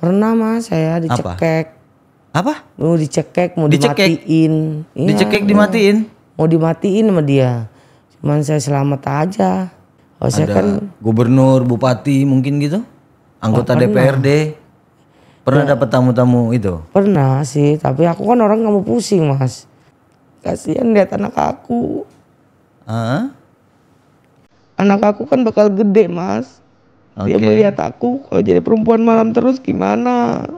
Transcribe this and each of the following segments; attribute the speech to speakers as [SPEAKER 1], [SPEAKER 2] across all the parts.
[SPEAKER 1] Pernah Mas, saya dicekek.
[SPEAKER 2] Apa?
[SPEAKER 1] Mau dicekek, mau
[SPEAKER 2] Dicekek?
[SPEAKER 1] dimatiin. Iya,
[SPEAKER 2] Dicekek dimatiin?
[SPEAKER 1] mau dimatiin sama dia. Cuman saya selamat aja. Saya
[SPEAKER 2] Ada
[SPEAKER 1] kan
[SPEAKER 2] gubernur, bupati mungkin gitu? Anggota DPRD? Pernah dapat tamu-tamu itu?
[SPEAKER 1] pernah sih, tapi aku kan orang nggak mau pusing Mas. Kasihan lihat anak aku.
[SPEAKER 2] Hah?
[SPEAKER 1] Anak aku kan bakal gede Mas. Dia
[SPEAKER 2] Oke.
[SPEAKER 1] melihat aku kalau jadi perempuan malam terus gimana?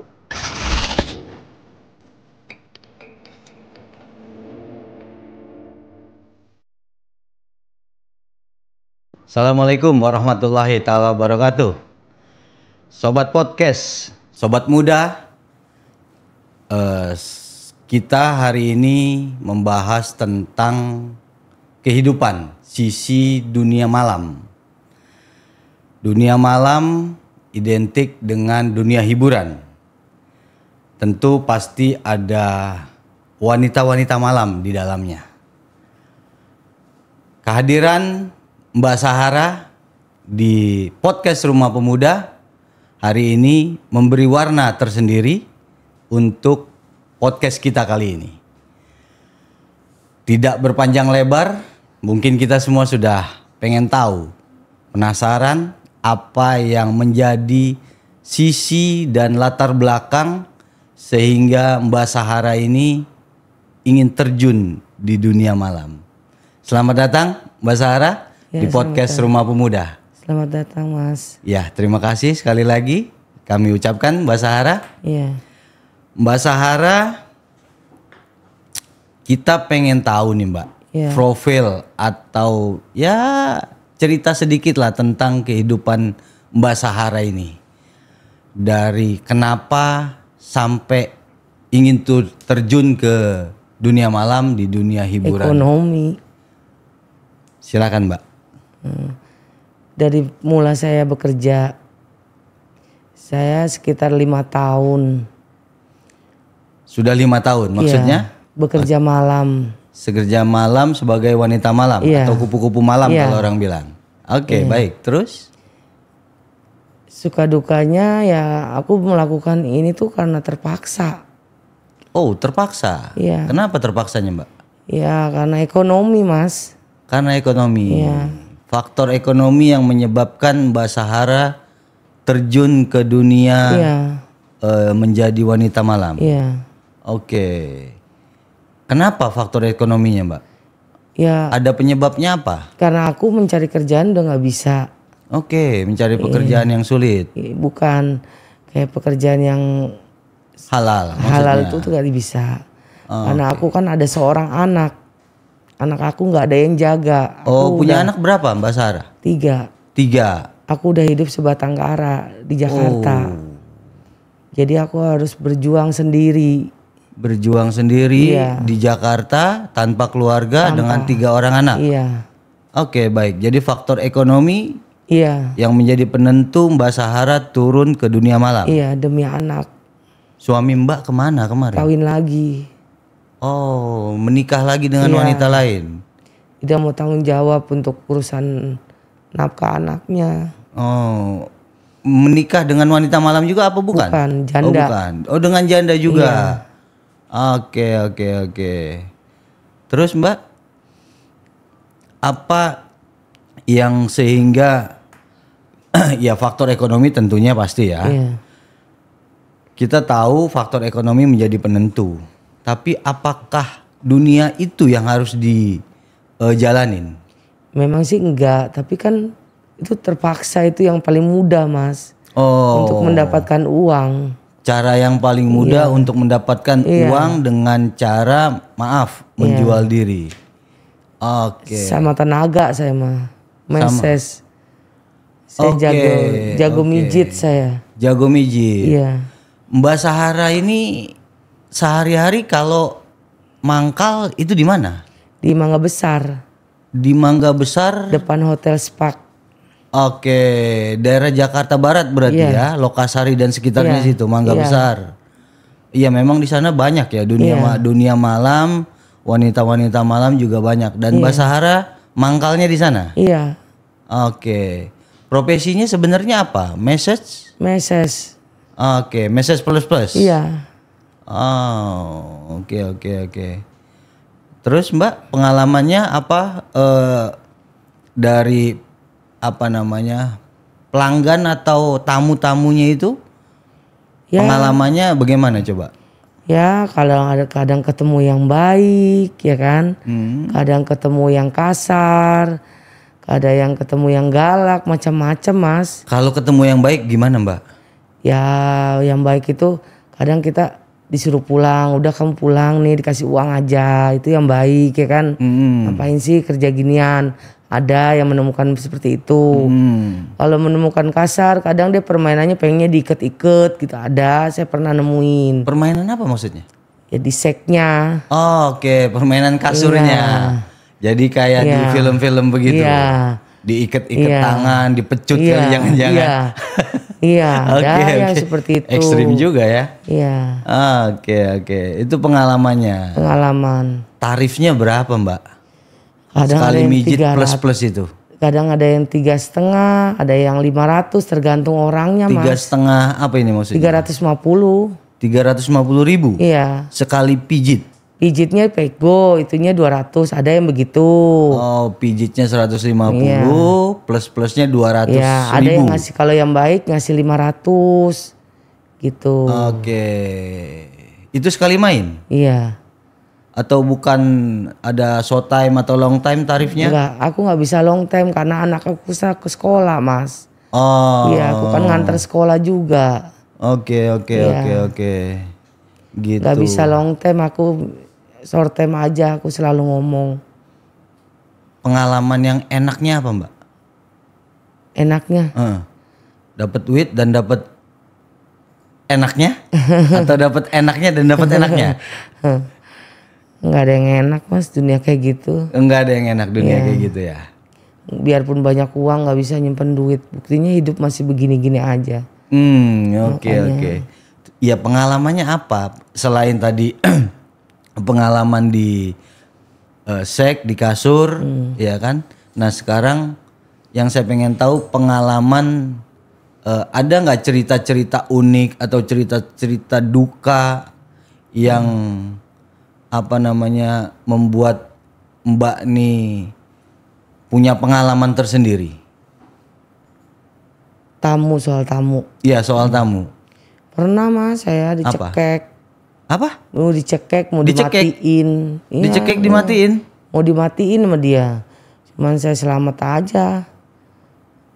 [SPEAKER 2] Assalamualaikum warahmatullahi taala wabarakatuh. Sobat podcast, sobat muda, kita hari ini membahas tentang kehidupan sisi dunia malam. Dunia malam identik dengan dunia hiburan. Tentu pasti ada wanita-wanita malam di dalamnya. Kehadiran Mbak Sahara di podcast Rumah Pemuda hari ini memberi warna tersendiri untuk podcast kita kali ini. Tidak berpanjang lebar, mungkin kita semua sudah pengen tahu, penasaran apa yang menjadi sisi dan latar belakang sehingga Mbak Sahara ini ingin terjun di dunia malam. Selamat datang Mbak Sahara di podcast Rumah Pemuda.
[SPEAKER 1] Selamat datang Mas.
[SPEAKER 2] Ya, terima kasih sekali lagi kami ucapkan Mbak Sahara.
[SPEAKER 1] Iya.
[SPEAKER 2] Mbak Sahara, kita pengen tahu nih Mbak, profil atau ya cerita sedikit lah tentang kehidupan Mbak Sahara ini. Dari kenapa sampai ingin terjun ke dunia malam di dunia hiburan.
[SPEAKER 1] Ekonomi.
[SPEAKER 2] Silakan Mbak.
[SPEAKER 1] Dari mulai saya bekerja, saya sekitar 5 tahun.
[SPEAKER 2] Sudah 5 tahun maksudnya?
[SPEAKER 1] Iya, bekerja malam.
[SPEAKER 2] Sekerja malam sebagai wanita malam atau kupu-kupu malam kalau orang bilang. Oke, baik. Terus?
[SPEAKER 1] Suka dukanya ya aku melakukan ini tuh karena terpaksa.
[SPEAKER 2] Oh, terpaksa?
[SPEAKER 1] Iya.
[SPEAKER 2] Kenapa terpaksanya Mbak?
[SPEAKER 1] Ya karena ekonomi Mas.
[SPEAKER 2] Karena ekonomi.
[SPEAKER 1] Iya.
[SPEAKER 2] Faktor ekonomi yang menyebabkan Mbak Sahara terjun ke dunia menjadi wanita malam.
[SPEAKER 1] Iya.
[SPEAKER 2] Oke. Kenapa faktor ekonominya Mbak?
[SPEAKER 1] Ya
[SPEAKER 2] Ada penyebabnya apa?
[SPEAKER 1] karena aku mencari kerjaan udah nggak bisa.
[SPEAKER 2] Oke, mencari pekerjaan yang sulit.
[SPEAKER 1] Bukan kayak pekerjaan yang
[SPEAKER 2] Halal maksudnya.
[SPEAKER 1] halal itu tuh gak bisa. Karena aku kan ada seorang anak. Anak aku nggak ada yang jaga.
[SPEAKER 2] Oh, punya anak berapa Mbak Sahara?
[SPEAKER 1] 3.
[SPEAKER 2] 3.
[SPEAKER 1] Aku udah hidup sebatang kara di Jakarta. Jadi aku harus berjuang sendiri.
[SPEAKER 2] Berjuang sendiri di Jakarta tanpa keluarga dengan 3 orang anak.
[SPEAKER 1] Iya.
[SPEAKER 2] Oke, baik. Jadi faktor ekonomi
[SPEAKER 1] Iya.
[SPEAKER 2] yang menjadi penentu Mbak Sahara turun ke dunia malam.
[SPEAKER 1] Iya, demi anak.
[SPEAKER 2] Suami Mbak kemana kemarin?
[SPEAKER 1] Kawin lagi.
[SPEAKER 2] Oh, menikah lagi dengan wanita lain.
[SPEAKER 1] Dia mau tanggung jawab untuk urusan nafkah anaknya.
[SPEAKER 2] Oh, menikah dengan wanita malam juga apa bukan?
[SPEAKER 1] Bukan, janda.
[SPEAKER 2] Oh, bukan. Oh, dengan janda juga.
[SPEAKER 1] Iya.
[SPEAKER 2] Oke. Terus Mbak, apa yang sehingga ya faktor ekonomi tentunya pasti ya.
[SPEAKER 1] Iya.
[SPEAKER 2] Kita tahu faktor ekonomi menjadi penentu. Tapi apakah dunia itu yang harus dijalanin?
[SPEAKER 1] Memang sih enggak, tapi kan itu terpaksa, itu yang paling mudah Mas.
[SPEAKER 2] Oh.
[SPEAKER 1] Untuk mendapatkan uang.
[SPEAKER 2] Cara yang paling mudah untuk mendapatkan uang dengan cara menjual diri. Oke.
[SPEAKER 1] Sama tenaga saya mah. Meses. Saya jago mijit saya.
[SPEAKER 2] Jago mijit.
[SPEAKER 1] Iya.
[SPEAKER 2] Mbak Sahara ini sehari-hari kalau mangkal itu di mana?
[SPEAKER 1] Di Mangga Besar.
[SPEAKER 2] Di Mangga Besar.
[SPEAKER 1] Depan Hotel Spark.
[SPEAKER 2] Oke, daerah Jakarta Barat berarti ya, Lokasari dan sekitarnya situ, Mangga Besar. Iya, memang di sana banyak ya dunia malam, wanita-wanita malam juga banyak. Dan Mbak Sahara mangkalnya di sana.
[SPEAKER 1] Iya.
[SPEAKER 2] Oke. Profesinya sebenarnya apa? Meses?
[SPEAKER 1] Meses.
[SPEAKER 2] Oke, message plus.
[SPEAKER 1] Iya.
[SPEAKER 2] Oh, oke. Terus Mbak, pengalamannya apa dari apa namanya pelanggan atau tamu-tamunya itu?
[SPEAKER 1] Ya.
[SPEAKER 2] Pengalamannya bagaimana coba?
[SPEAKER 1] Ya kadang ketemu yang baik ya kan. Kadang ketemu yang kasar. Kadang yang ketemu yang galak, macam-macam Mas.
[SPEAKER 2] Kalau ketemu yang baik gimana Mbak?
[SPEAKER 1] Ya yang baik itu kadang kita disuruh pulang, udah kamu pulang nih dikasih uang aja, itu yang baik ya kan. Ngapain sih kerja ginian? Ada yang menemukan seperti itu. Kalau menemukan kasar, kadang dia permainannya pengennya diikat-ikat gitu. Ada, saya pernah nemuin.
[SPEAKER 2] Permainan apa maksudnya?
[SPEAKER 1] Ya di seknya.
[SPEAKER 2] Oh, oke, permainan kasurnya. Jadi kayak di film-film begitu. Diikat-ikat tangan, dipecut kali jangan-jangan.
[SPEAKER 1] Iya, ada yang seperti itu.
[SPEAKER 2] Ekstrim juga ya.
[SPEAKER 1] Iya.
[SPEAKER 2] Oke. Itu pengalamannya.
[SPEAKER 1] Pengalaman.
[SPEAKER 2] Tarifnya berapa Mbak?
[SPEAKER 1] Kadang
[SPEAKER 2] sekali
[SPEAKER 1] ada yang
[SPEAKER 2] mijit
[SPEAKER 1] 300,
[SPEAKER 2] plus itu.
[SPEAKER 1] Kadang ada yang 3,5, ada yang 500 tergantung orangnya
[SPEAKER 2] 3,5 apa ini maksudnya?
[SPEAKER 1] 350.
[SPEAKER 2] 350.000?
[SPEAKER 1] Iya.
[SPEAKER 2] Sekali pijit?
[SPEAKER 1] Pijitnya pego, itunya 200, ada yang begitu.
[SPEAKER 2] Oh, pijitnya 150, plus-plusnya 200
[SPEAKER 1] Iya, ada yang ngasih, kalau yang baik ngasih 500 gitu.
[SPEAKER 2] Oke. Itu sekali main?
[SPEAKER 1] Iya.
[SPEAKER 2] Atau bukan ada short time atau long time tarifnya?
[SPEAKER 1] Enggak, aku nggak bisa long time karena anak aku ke sekolah Mas.
[SPEAKER 2] Oh.
[SPEAKER 1] Iya, aku kan nganter sekolah juga.
[SPEAKER 2] Oke. Gitu.
[SPEAKER 1] Gak bisa long time, aku short time aja, aku selalu ngomong.
[SPEAKER 2] Pengalaman yang enaknya apa Mbak?
[SPEAKER 1] Enaknya?
[SPEAKER 2] Dapat duit dan dapat enaknya? Atau dapat enaknya dan dapat enaknya?
[SPEAKER 1] Enggak ada yang enak Mas, dunia kayak gitu.
[SPEAKER 2] Enggak ada yang enak dunia kayak gitu ya?
[SPEAKER 1] Biarpun banyak uang gak bisa nyimpen duit, buktinya hidup masih begini-gini aja.
[SPEAKER 2] Oke. Ya pengalamannya apa? Selain tadi pengalaman di sek, di kasur, ya kan? Nah sekarang yang saya pengen tahu pengalaman, ada nggak cerita-cerita unik atau cerita-cerita duka yang apa namanya membuat Mbak nih punya pengalaman tersendiri?
[SPEAKER 1] Soal tamu.
[SPEAKER 2] Iya, soal tamu.
[SPEAKER 1] Pernah Mas, saya dicekek.
[SPEAKER 2] Apa?
[SPEAKER 1] Mau dicekek, mau dimatiin.
[SPEAKER 2] Dicekek, dimatiin?
[SPEAKER 1] Mau dimatiin sama dia. Cuman saya selamat aja.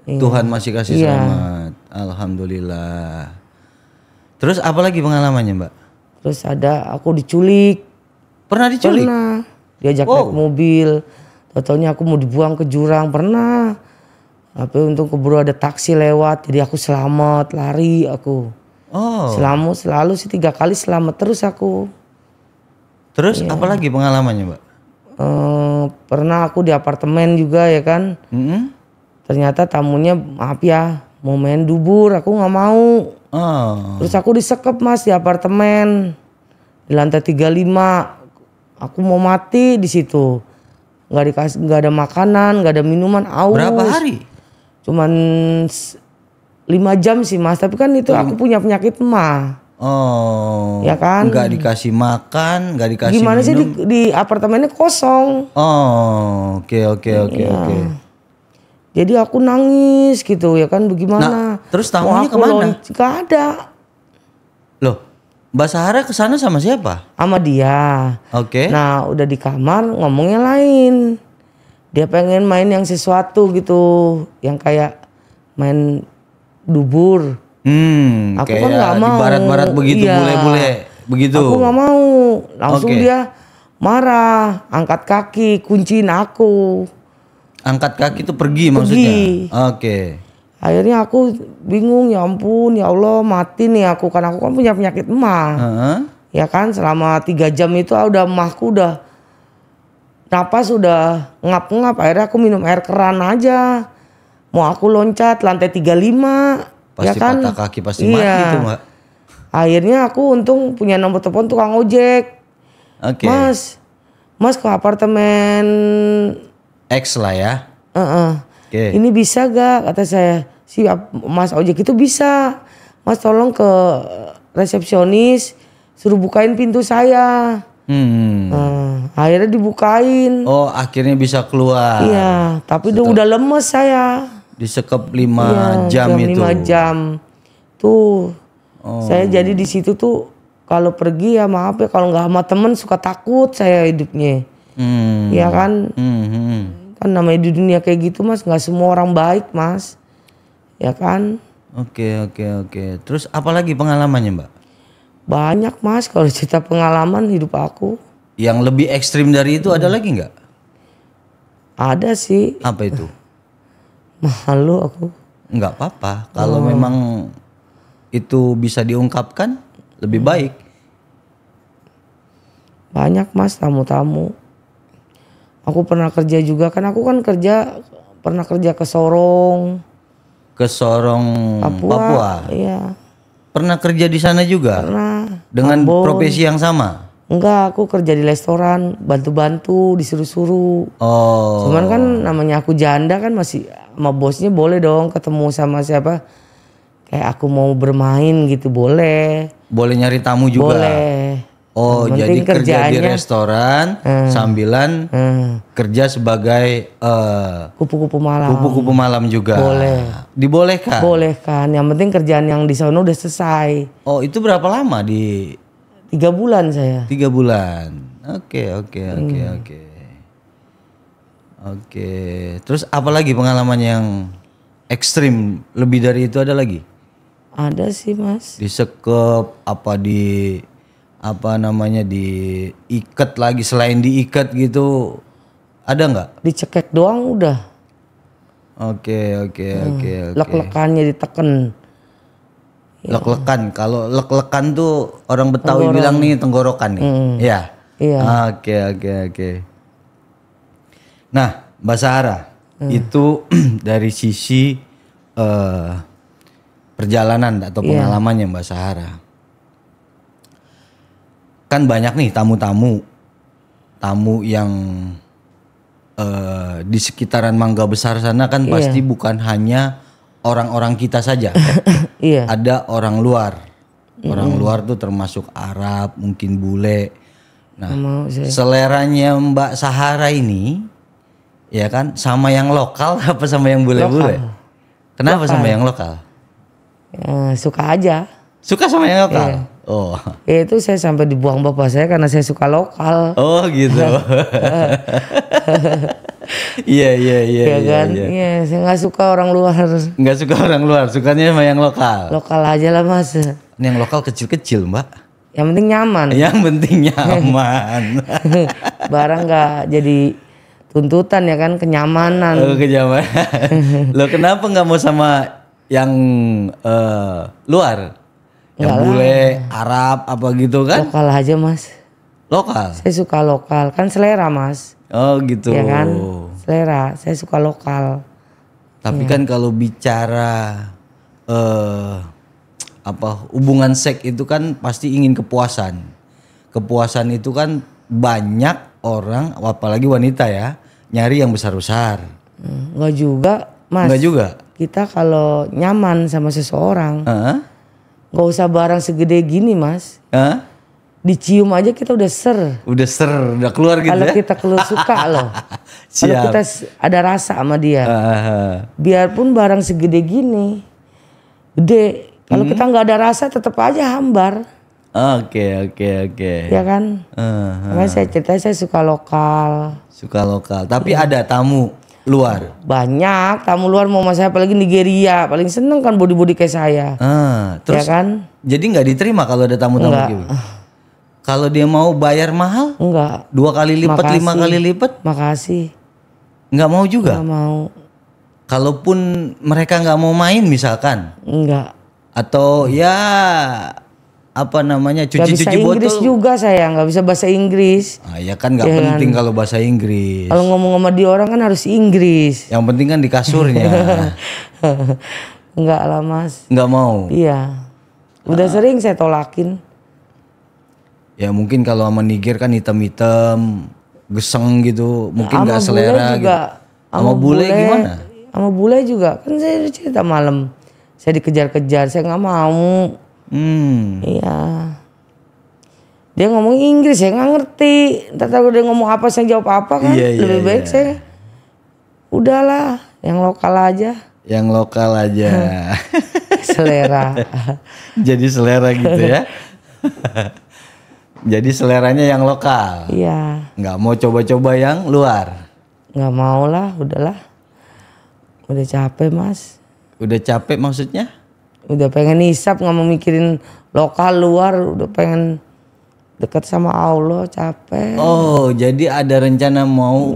[SPEAKER 2] Tuhan masih kasih selamat. Alhamdulillah. Terus apa lagi pengalamannya Mbak?
[SPEAKER 1] Terus ada aku diculik.
[SPEAKER 2] Pernah diculik?
[SPEAKER 1] Pernah. Diajak naik mobil. Tau-taunya aku mau dibuang ke jurang. Pernah. Tapi untung keburu ada taksi lewat. Jadi aku selamat, lari aku. Selalu sih 3 kali selamat terus aku.
[SPEAKER 2] Terus apa lagi pengalamannya Mbak?
[SPEAKER 1] Pernah aku di apartemen juga ya kan. Ternyata tamunya maaf ya mau main dubur, aku nggak mau. Terus aku disekep Mas di apartemen di lantai 35. Aku mau mati di situ. Nggak ada makanan, nggak ada minuman, aus.
[SPEAKER 2] Berapa hari?
[SPEAKER 1] Cuman 5 jam sih Mas, tapi kan itu aku punya penyakit mah. Ya kan?
[SPEAKER 2] Nggak dikasih makan, nggak dikasih
[SPEAKER 1] gimana
[SPEAKER 2] minum.
[SPEAKER 1] sih di apartemennya kosong.
[SPEAKER 2] Oke.
[SPEAKER 1] Jadi aku nangis gitu ya kan, bagaimana?
[SPEAKER 2] Nah, terus tamunya kemana?
[SPEAKER 1] Gak ada.
[SPEAKER 2] Loh, Mbak Sahara kesana sama siapa?
[SPEAKER 1] Sama dia.
[SPEAKER 2] Oke.
[SPEAKER 1] Nah udah di kamar ngomongnya lain. Dia pengen main yang sesuatu gitu, yang kayak main dubur. Aku kan nggak mau.
[SPEAKER 2] Di barat-barat begitu, bule-bule begitu.
[SPEAKER 1] Aku nggak mau. Langsung dia marah, angkat kaki, kunciin aku.
[SPEAKER 2] Angkat kaki itu pergi maksudnya? Oke.
[SPEAKER 1] Akhirnya aku bingung, ya ampun, ya Allah mati nih aku. Kan aku kan punya penyakit emah. Ya kan selama 3 jam itu emahku udah napas udah ngap-ngap. Akhirnya aku minum air keran aja. Mau aku loncat lantai 35.
[SPEAKER 2] Pasti
[SPEAKER 1] ya kan?
[SPEAKER 2] patah kaki, pasti mati tuh Mbak.
[SPEAKER 1] Akhirnya aku untung punya nomor telepon tukang ojek.
[SPEAKER 2] Oke.
[SPEAKER 1] Mas ke apartemen
[SPEAKER 2] X lah ya.
[SPEAKER 1] Ini bisa gak? Kata saya. Si Mas ojek itu bisa. Mas tolong ke resepsionis suruh bukain pintu saya. Akhirnya dibukain.
[SPEAKER 2] Oh, akhirnya bisa keluar.
[SPEAKER 1] Iya, tapi udah lemes saya.
[SPEAKER 2] Disekep 5 jam itu.
[SPEAKER 1] 5 jam. Tuh. Saya jadi di situ tuh kalau pergi ya maaf ya kalau nggak sama temen suka takut saya hidupnya. Iya kan? Kan namanya di dunia kayak gitu Mas, nggak semua orang baik Mas. Ya kan?
[SPEAKER 2] Oke. Terus apalagi pengalamannya Mbak?
[SPEAKER 1] Banyak Mas kalau cerita pengalaman hidup aku.
[SPEAKER 2] Yang lebih ekstrim dari itu ada lagi nggak?
[SPEAKER 1] Ada sih.
[SPEAKER 2] Apa itu?
[SPEAKER 1] Malu aku.
[SPEAKER 2] Nggak apa-apa. Kalau memang itu bisa diungkapkan lebih baik.
[SPEAKER 1] Banyak Mas tamu-tamu. Aku pernah kerja juga kan aku kan pernah kerja ke Sorong.
[SPEAKER 2] Ke Sorong Papua.
[SPEAKER 1] Iya.
[SPEAKER 2] Pernah kerja di sana juga?
[SPEAKER 1] Pernah.
[SPEAKER 2] Dengan profesi yang sama?
[SPEAKER 1] Enggak, aku kerja di restoran, bantu-bantu, disuruh-suruh.
[SPEAKER 2] Oh.
[SPEAKER 1] Cuman kan namanya aku janda kan masih sama bosnya boleh dong ketemu sama siapa. Kayak aku mau bermain gitu boleh.
[SPEAKER 2] Boleh nyari tamu juga?
[SPEAKER 1] Boleh.
[SPEAKER 2] Oh, jadi kerja di restoran sambilan kerja sebagai
[SPEAKER 1] kupu-kupu malam.
[SPEAKER 2] Kupu-kupu malam juga.
[SPEAKER 1] Boleh.
[SPEAKER 2] Dibolehkan?
[SPEAKER 1] Bolehkan. Yang penting kerjaan yang di sana udah selesai.
[SPEAKER 2] Oh, itu berapa lama di
[SPEAKER 1] 3 bulan saya.
[SPEAKER 2] 3 bulan. Oke. Terus apa lagi pengalaman yang ekstrim? Lebih dari itu ada lagi?
[SPEAKER 1] Ada sih Mas.
[SPEAKER 2] Disekep diikat lagi, selain diikat gitu ada nggak?
[SPEAKER 1] Dicekek doang udah.
[SPEAKER 2] Oke.
[SPEAKER 1] Lek-lekannya diteken.
[SPEAKER 2] Lek-lekan, kalau lek-lekan tuh orang Betawi bilang nih tenggorokan nih. Iya. Oke. Nah, Mbak Sahara itu dari sisi perjalanan atau pengalamannya Mbak Sahara. Kan banyak nih tamu yang di sekitaran Mangga Besar sana kan pasti bukan hanya orang-orang kita saja.
[SPEAKER 1] Iya.
[SPEAKER 2] Ada orang luar. Orang luar tuh termasuk Arab, mungkin bule. Nah, seleranya Mbak Sahara ini ya kan sama yang lokal apa sama yang bule-bule? Kenapa lokal. Sama yang lokal?
[SPEAKER 1] Ya, suka aja.
[SPEAKER 2] Suka sama yang lokal?
[SPEAKER 1] Iya.
[SPEAKER 2] Oh.
[SPEAKER 1] Itu saya sampai dibuang bapak saya karena saya suka lokal.
[SPEAKER 2] Oh gitu. Iya.
[SPEAKER 1] Iya, saya nggak suka orang luar.
[SPEAKER 2] Nggak suka orang luar, sukanya sama yang lokal.
[SPEAKER 1] Lokal aja lah Mas.
[SPEAKER 2] Yang lokal kecil-kecil Mbak.
[SPEAKER 1] Yang penting nyaman.
[SPEAKER 2] Yang penting nyaman.
[SPEAKER 1] Barang nggak jadi tuntutan ya kan, kenyamanan.
[SPEAKER 2] Oh, kenyamanan. Lo kenapa nggak mau sama yang luar? Yang bule, Arab apa gitu kan?
[SPEAKER 1] Lokal aja Mas.
[SPEAKER 2] Lokal?
[SPEAKER 1] Saya suka lokal, kan selera Mas.
[SPEAKER 2] Oh gitu.
[SPEAKER 1] Ya kan, selera, saya suka lokal.
[SPEAKER 2] Tapi kan kalau bicara hubungan seks itu kan pasti ingin kepuasan. Kepuasan itu kan banyak orang, apalagi wanita ya, nyari yang besar-besar.
[SPEAKER 1] Enggak juga Mas.
[SPEAKER 2] Enggak juga?
[SPEAKER 1] Kita kalau nyaman sama seseorang, nggak usah barang segede gini Mas. Dicium aja kita udah
[SPEAKER 2] udah keluar gitu.
[SPEAKER 1] Kalau
[SPEAKER 2] ya?
[SPEAKER 1] kita keluar suka loh. Kalau kita ada rasa sama dia. Biarpun barang segede gini, gede. Kalau kita nggak ada rasa tetap aja hambar.
[SPEAKER 2] Oke.
[SPEAKER 1] Ya kan? Makanya saya cerita saya suka lokal.
[SPEAKER 2] Suka lokal. Tapi ada tamu luar.
[SPEAKER 1] Banyak tamu luar mau saya apalagi Nigeria paling seneng kan body kayak saya.
[SPEAKER 2] Terus
[SPEAKER 1] ya kan?
[SPEAKER 2] Jadi nggak diterima kalau ada tamu-tamu gitu. Kalau dia mau bayar mahal?
[SPEAKER 1] Enggak.
[SPEAKER 2] 2 kali lipat, 5 kali lipat?
[SPEAKER 1] Makasih.
[SPEAKER 2] Nggak mau juga?
[SPEAKER 1] Nggak mau.
[SPEAKER 2] Kalaupun mereka nggak mau main misalkan?
[SPEAKER 1] Enggak.
[SPEAKER 2] Atau ya cuci-cuci botol?
[SPEAKER 1] Inggris juga saya nggak bisa bahasa Inggris.
[SPEAKER 2] Ya kan nggak penting kalau bahasa Inggris.
[SPEAKER 1] Kalau ngomong sama dia orang kan harus Inggris.
[SPEAKER 2] Yang penting kan di kasurnya.
[SPEAKER 1] Enggak lah Mas.
[SPEAKER 2] Nggak mau?
[SPEAKER 1] Iya. Udah sering saya tolakin.
[SPEAKER 2] Ya mungkin kalau sama Niger kan hitam-hitam, geseng gitu, mungkin nggak selera
[SPEAKER 1] juga,
[SPEAKER 2] gitu. Sama bule gimana?
[SPEAKER 1] Sama bule juga kan saya cerita malam. Saya dikejar-kejar, saya nggak mau. Iya. Dia ngomong Inggris, saya nggak ngerti. Ntar kalau dia ngomong apa, saya jawab apa kan. Lebih baik saya udahlah, yang lokal aja.
[SPEAKER 2] Yang lokal aja.
[SPEAKER 1] Selera.
[SPEAKER 2] Jadi selera gitu ya. Jadi seleranya yang lokal.
[SPEAKER 1] Iya.
[SPEAKER 2] Nggak mau coba-coba yang luar.
[SPEAKER 1] Nggak mau lah, udahlah. Udah capek mas.
[SPEAKER 2] Udah capek maksudnya?
[SPEAKER 1] Udah pengen hisap, nggak mau mikirin lokal luar. Udah pengen dekat sama Allah, capek.
[SPEAKER 2] Oh, jadi ada rencana mau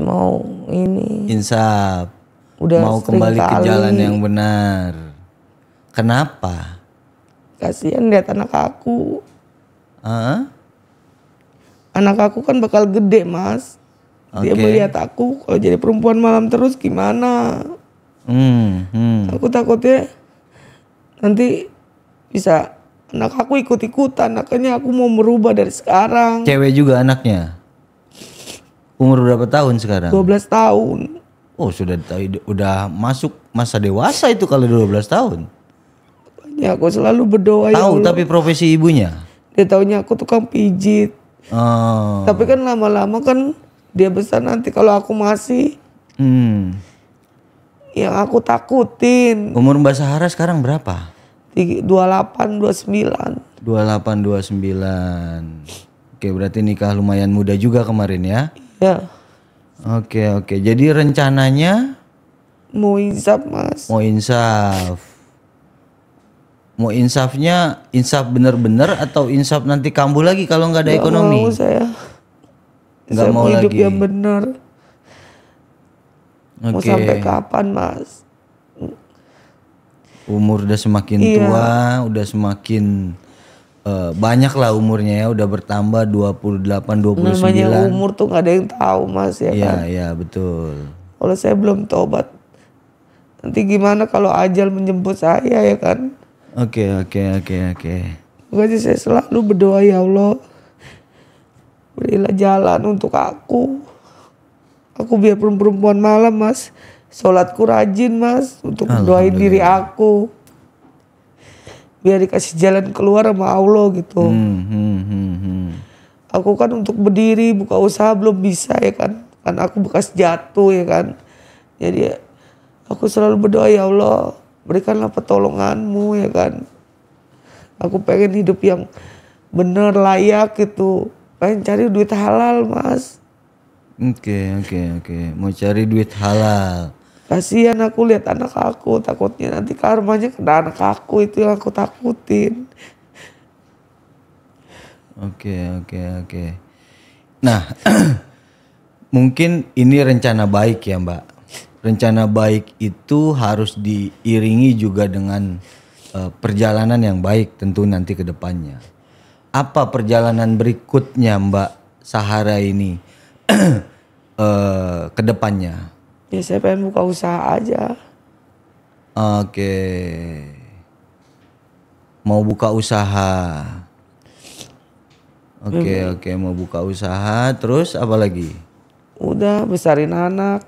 [SPEAKER 1] ini.
[SPEAKER 2] insaf.
[SPEAKER 1] Udah
[SPEAKER 2] mau kembali ke jalan yang benar. Kenapa?
[SPEAKER 1] Kasihan lihat anak aku. Anak aku kan bakal gede mas. Dia melihat aku kalau jadi perempuan malam terus gimana? Aku takutnya nanti bisa anak aku ikut-ikutan. Makanya aku mau merubah dari sekarang.
[SPEAKER 2] Cewek juga anaknya? Umur berapa tahun sekarang?
[SPEAKER 1] 12 tahun.
[SPEAKER 2] Oh udah masuk masa dewasa itu kalau 12 tahun.
[SPEAKER 1] Ya aku selalu berdoa ya
[SPEAKER 2] Tahu
[SPEAKER 1] Allah.
[SPEAKER 2] tapi profesi ibunya?
[SPEAKER 1] Dia taunya aku tukang pijit. Tapi kan lama-lama kan dia besar nanti kalau aku masih. Yang aku takutin.
[SPEAKER 2] Umur Mbak Sahara sekarang berapa?
[SPEAKER 1] 28, 29.
[SPEAKER 2] 28, 29. Oke berarti nikah lumayan muda juga kemarin ya?
[SPEAKER 1] Ya.
[SPEAKER 2] Oke. Jadi rencananya?
[SPEAKER 1] Mau insaf mas.
[SPEAKER 2] Mau insaf. Mau insafnya insaf bener-bener atau insaf nanti kambuh lagi kalau nggak ada ekonomi?
[SPEAKER 1] Mau saya.
[SPEAKER 2] Nggak
[SPEAKER 1] saya
[SPEAKER 2] mau
[SPEAKER 1] hidup
[SPEAKER 2] lagi.
[SPEAKER 1] yang benar. Mau sampai kapan mas?
[SPEAKER 2] Umur udah semakin tua, udah semakin banyak lah umurnya ya, udah bertambah 28, 29.
[SPEAKER 1] Namanya umur tuh gak ada yang tahu mas ya kan.
[SPEAKER 2] Iya betul.
[SPEAKER 1] Kalau saya belum tobat, nanti gimana kalau ajal menjemput saya ya kan.
[SPEAKER 2] Oke.
[SPEAKER 1] Makanya saya selalu berdoa ya Allah, berilah jalan untuk aku. Aku biar perempuan malam mas, sholatku rajin mas, untuk doain diri aku. Biar dikasih jalan keluar sama Allah gitu. Aku kan untuk berdiri buka usaha belum bisa ya kan. Kan aku bekas jatuh ya kan. Jadi aku selalu berdoa ya Allah, berikanlah pertolonganmu ya kan. Aku pengen hidup yang benar, layak gitu. Pengen cari duit halal mas.
[SPEAKER 2] Oke. Mau cari duit halal.
[SPEAKER 1] Kasihan aku lihat anak aku, takutnya nanti karmanya kena anak aku, itu yang aku takutin.
[SPEAKER 2] Oke. Nah, mungkin ini rencana baik ya Mbak. Rencana baik itu harus diiringi juga dengan perjalanan yang baik tentu nanti ke depannya. Apa perjalanan berikutnya Mbak Sahara ini ke depannya?
[SPEAKER 1] Ya saya pengen buka usaha aja.
[SPEAKER 2] Oke. Mau buka usaha. Oke, mau buka usaha, terus apa lagi?
[SPEAKER 1] Udah besarin anak.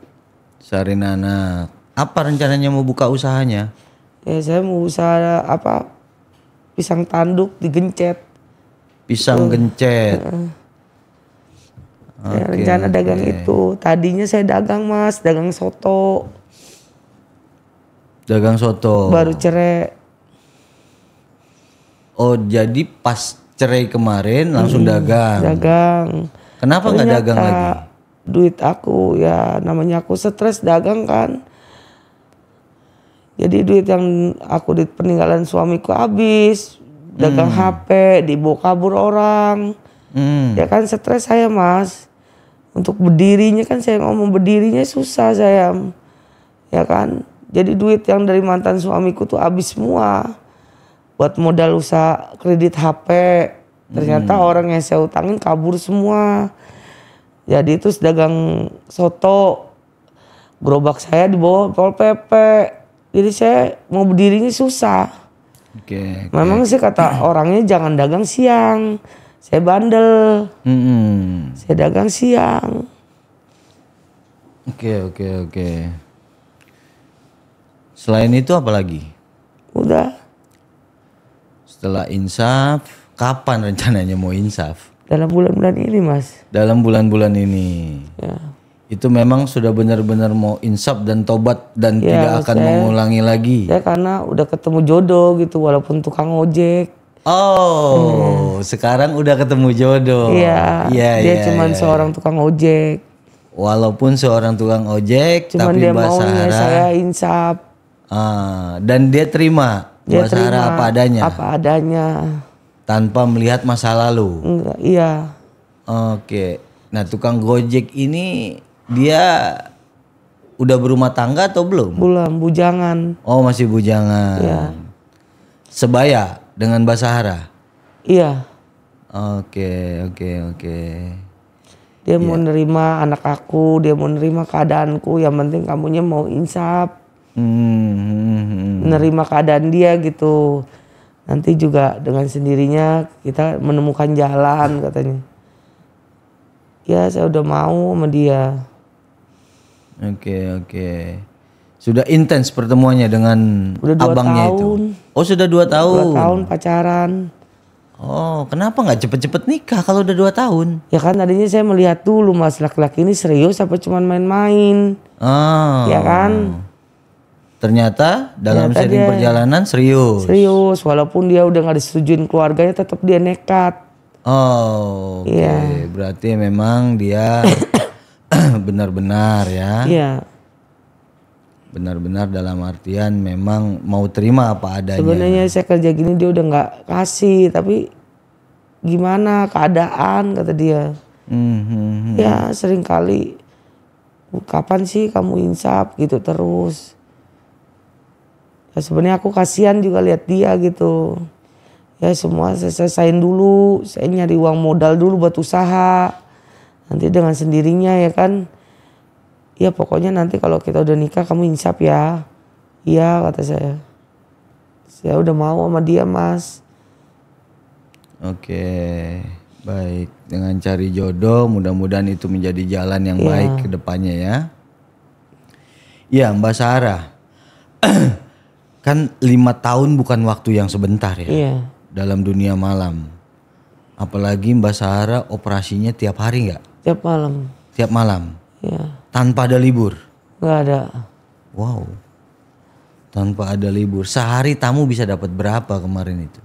[SPEAKER 2] Besarin anak. Apa rencananya mau buka usahanya?
[SPEAKER 1] Ya saya mau usaha apa? Pisang tanduk digencet.
[SPEAKER 2] Pisang gencet.
[SPEAKER 1] Ya, rencana dagang itu. Tadinya saya dagang mas, dagang soto.
[SPEAKER 2] Dagang soto.
[SPEAKER 1] Baru cerai.
[SPEAKER 2] Oh jadi pas cerai kemarin langsung dagang.
[SPEAKER 1] Dagang.
[SPEAKER 2] Kenapa nggak dagang lagi?
[SPEAKER 1] Duit aku ya namanya aku stres dagang kan. Jadi duit yang aku di peninggalan suamiku habis. Dagang HP, dibawa kabur orang. Ya kan stres saya mas. Untuk berdirinya kan saya ngomong berdirinya susah saya. Ya kan. Jadi duit yang dari mantan suamiku tuh habis semua. Buat modal usaha kredit HP. Ternyata orang yang saya utangin kabur semua. Jadi itu dagang soto. Gerobak saya dibawa Pol PP. Jadi saya mau berdirinya susah.
[SPEAKER 2] Oke.
[SPEAKER 1] Memang sih kata orangnya jangan dagang siang. Saya bandel. Saya dagang siang.
[SPEAKER 2] Oke. Selain itu apa lagi?
[SPEAKER 1] Udah.
[SPEAKER 2] Setelah insaf, kapan rencananya mau insaf?
[SPEAKER 1] Dalam bulan-bulan ini Mas.
[SPEAKER 2] Dalam bulan-bulan ini.
[SPEAKER 1] Ya.
[SPEAKER 2] Itu memang sudah benar-benar mau insaf dan tobat dan
[SPEAKER 1] Ya,
[SPEAKER 2] tidak akan mengulangi lagi.
[SPEAKER 1] Ya karena udah ketemu jodoh gitu walaupun tukang ojek.
[SPEAKER 2] Oh, sekarang udah ketemu jodoh.
[SPEAKER 1] Iya. Dia cuman seorang tukang ojek.
[SPEAKER 2] Walaupun seorang tukang ojek,
[SPEAKER 1] Cuman
[SPEAKER 2] tapi
[SPEAKER 1] dia
[SPEAKER 2] Mbak
[SPEAKER 1] maunya
[SPEAKER 2] Sarah
[SPEAKER 1] saya insaf.
[SPEAKER 2] Dan dia terima
[SPEAKER 1] Dia
[SPEAKER 2] Mbak Sarah
[SPEAKER 1] terima
[SPEAKER 2] apa adanya.
[SPEAKER 1] Apa adanya.
[SPEAKER 2] Tanpa melihat masa lalu.
[SPEAKER 1] Enggak, iya.
[SPEAKER 2] Oke. Nah, tukang Gojek ini dia udah berumah tangga atau belum?
[SPEAKER 1] Belum, bujangan.
[SPEAKER 2] Oh, masih bujangan.
[SPEAKER 1] Iya.
[SPEAKER 2] Sebaya dengan Mbak Sarah.
[SPEAKER 1] Iya.
[SPEAKER 2] Oke.
[SPEAKER 1] Dia mau nerima anak aku, dia mau nerima keadaanku. Yang penting kamunya mau insaf. Nerima keadaan dia gitu. Nanti juga dengan sendirinya kita menemukan jalan katanya. Ya saya udah mau sama dia.
[SPEAKER 2] Oke. Sudah intens pertemuannya dengan
[SPEAKER 1] Udah 2
[SPEAKER 2] abangnya
[SPEAKER 1] tahun.
[SPEAKER 2] itu? Oh sudah 2 tahun?
[SPEAKER 1] 2 tahun pacaran.
[SPEAKER 2] Oh kenapa gak cepet-cepet nikah kalau udah 2 tahun?
[SPEAKER 1] Ya kan tadinya saya melihat dulu Mas laki-laki ini serius apa cuma main-main. Ya kan?
[SPEAKER 2] Ternyata dalam sering perjalanan serius.
[SPEAKER 1] Serius, walaupun dia udah gak disetujuin keluarganya tetap dia nekat.
[SPEAKER 2] Oh, oke.
[SPEAKER 1] Iya.
[SPEAKER 2] Berarti memang dia benar-benar ya.
[SPEAKER 1] Iya.
[SPEAKER 2] Benar-benar dalam artian memang mau terima apa adanya.
[SPEAKER 1] Sebenarnya saya kerja gini dia udah nggak kasih, tapi gimana keadaan kata dia. Ya sering kali kapan sih kamu insaf gitu terus. Ya sebenarnya aku kasihan juga lihat dia gitu. Ya semua saya selesain dulu, saya nyari uang modal dulu buat usaha. Nanti dengan sendirinya ya kan. Ya pokoknya nanti kalau kita udah nikah kamu insaf ya. Iya kata saya. Saya udah mau sama dia Mas.
[SPEAKER 2] Oke, baik. Dengan cari jodoh mudah-mudahan itu menjadi jalan yang baik ke depannya ya. Ya Mbak Sarah. Kan 5 tahun bukan waktu yang sebentar ya.
[SPEAKER 1] Iya.
[SPEAKER 2] Dalam dunia malam. Apalagi Mbak Sarah operasinya tiap hari nggak?
[SPEAKER 1] Tiap malam.
[SPEAKER 2] Tiap malam?
[SPEAKER 1] Iya.
[SPEAKER 2] Tanpa ada libur?
[SPEAKER 1] Nggak ada.
[SPEAKER 2] Wow. Tanpa ada libur. Sehari tamu bisa dapat berapa kemarin itu?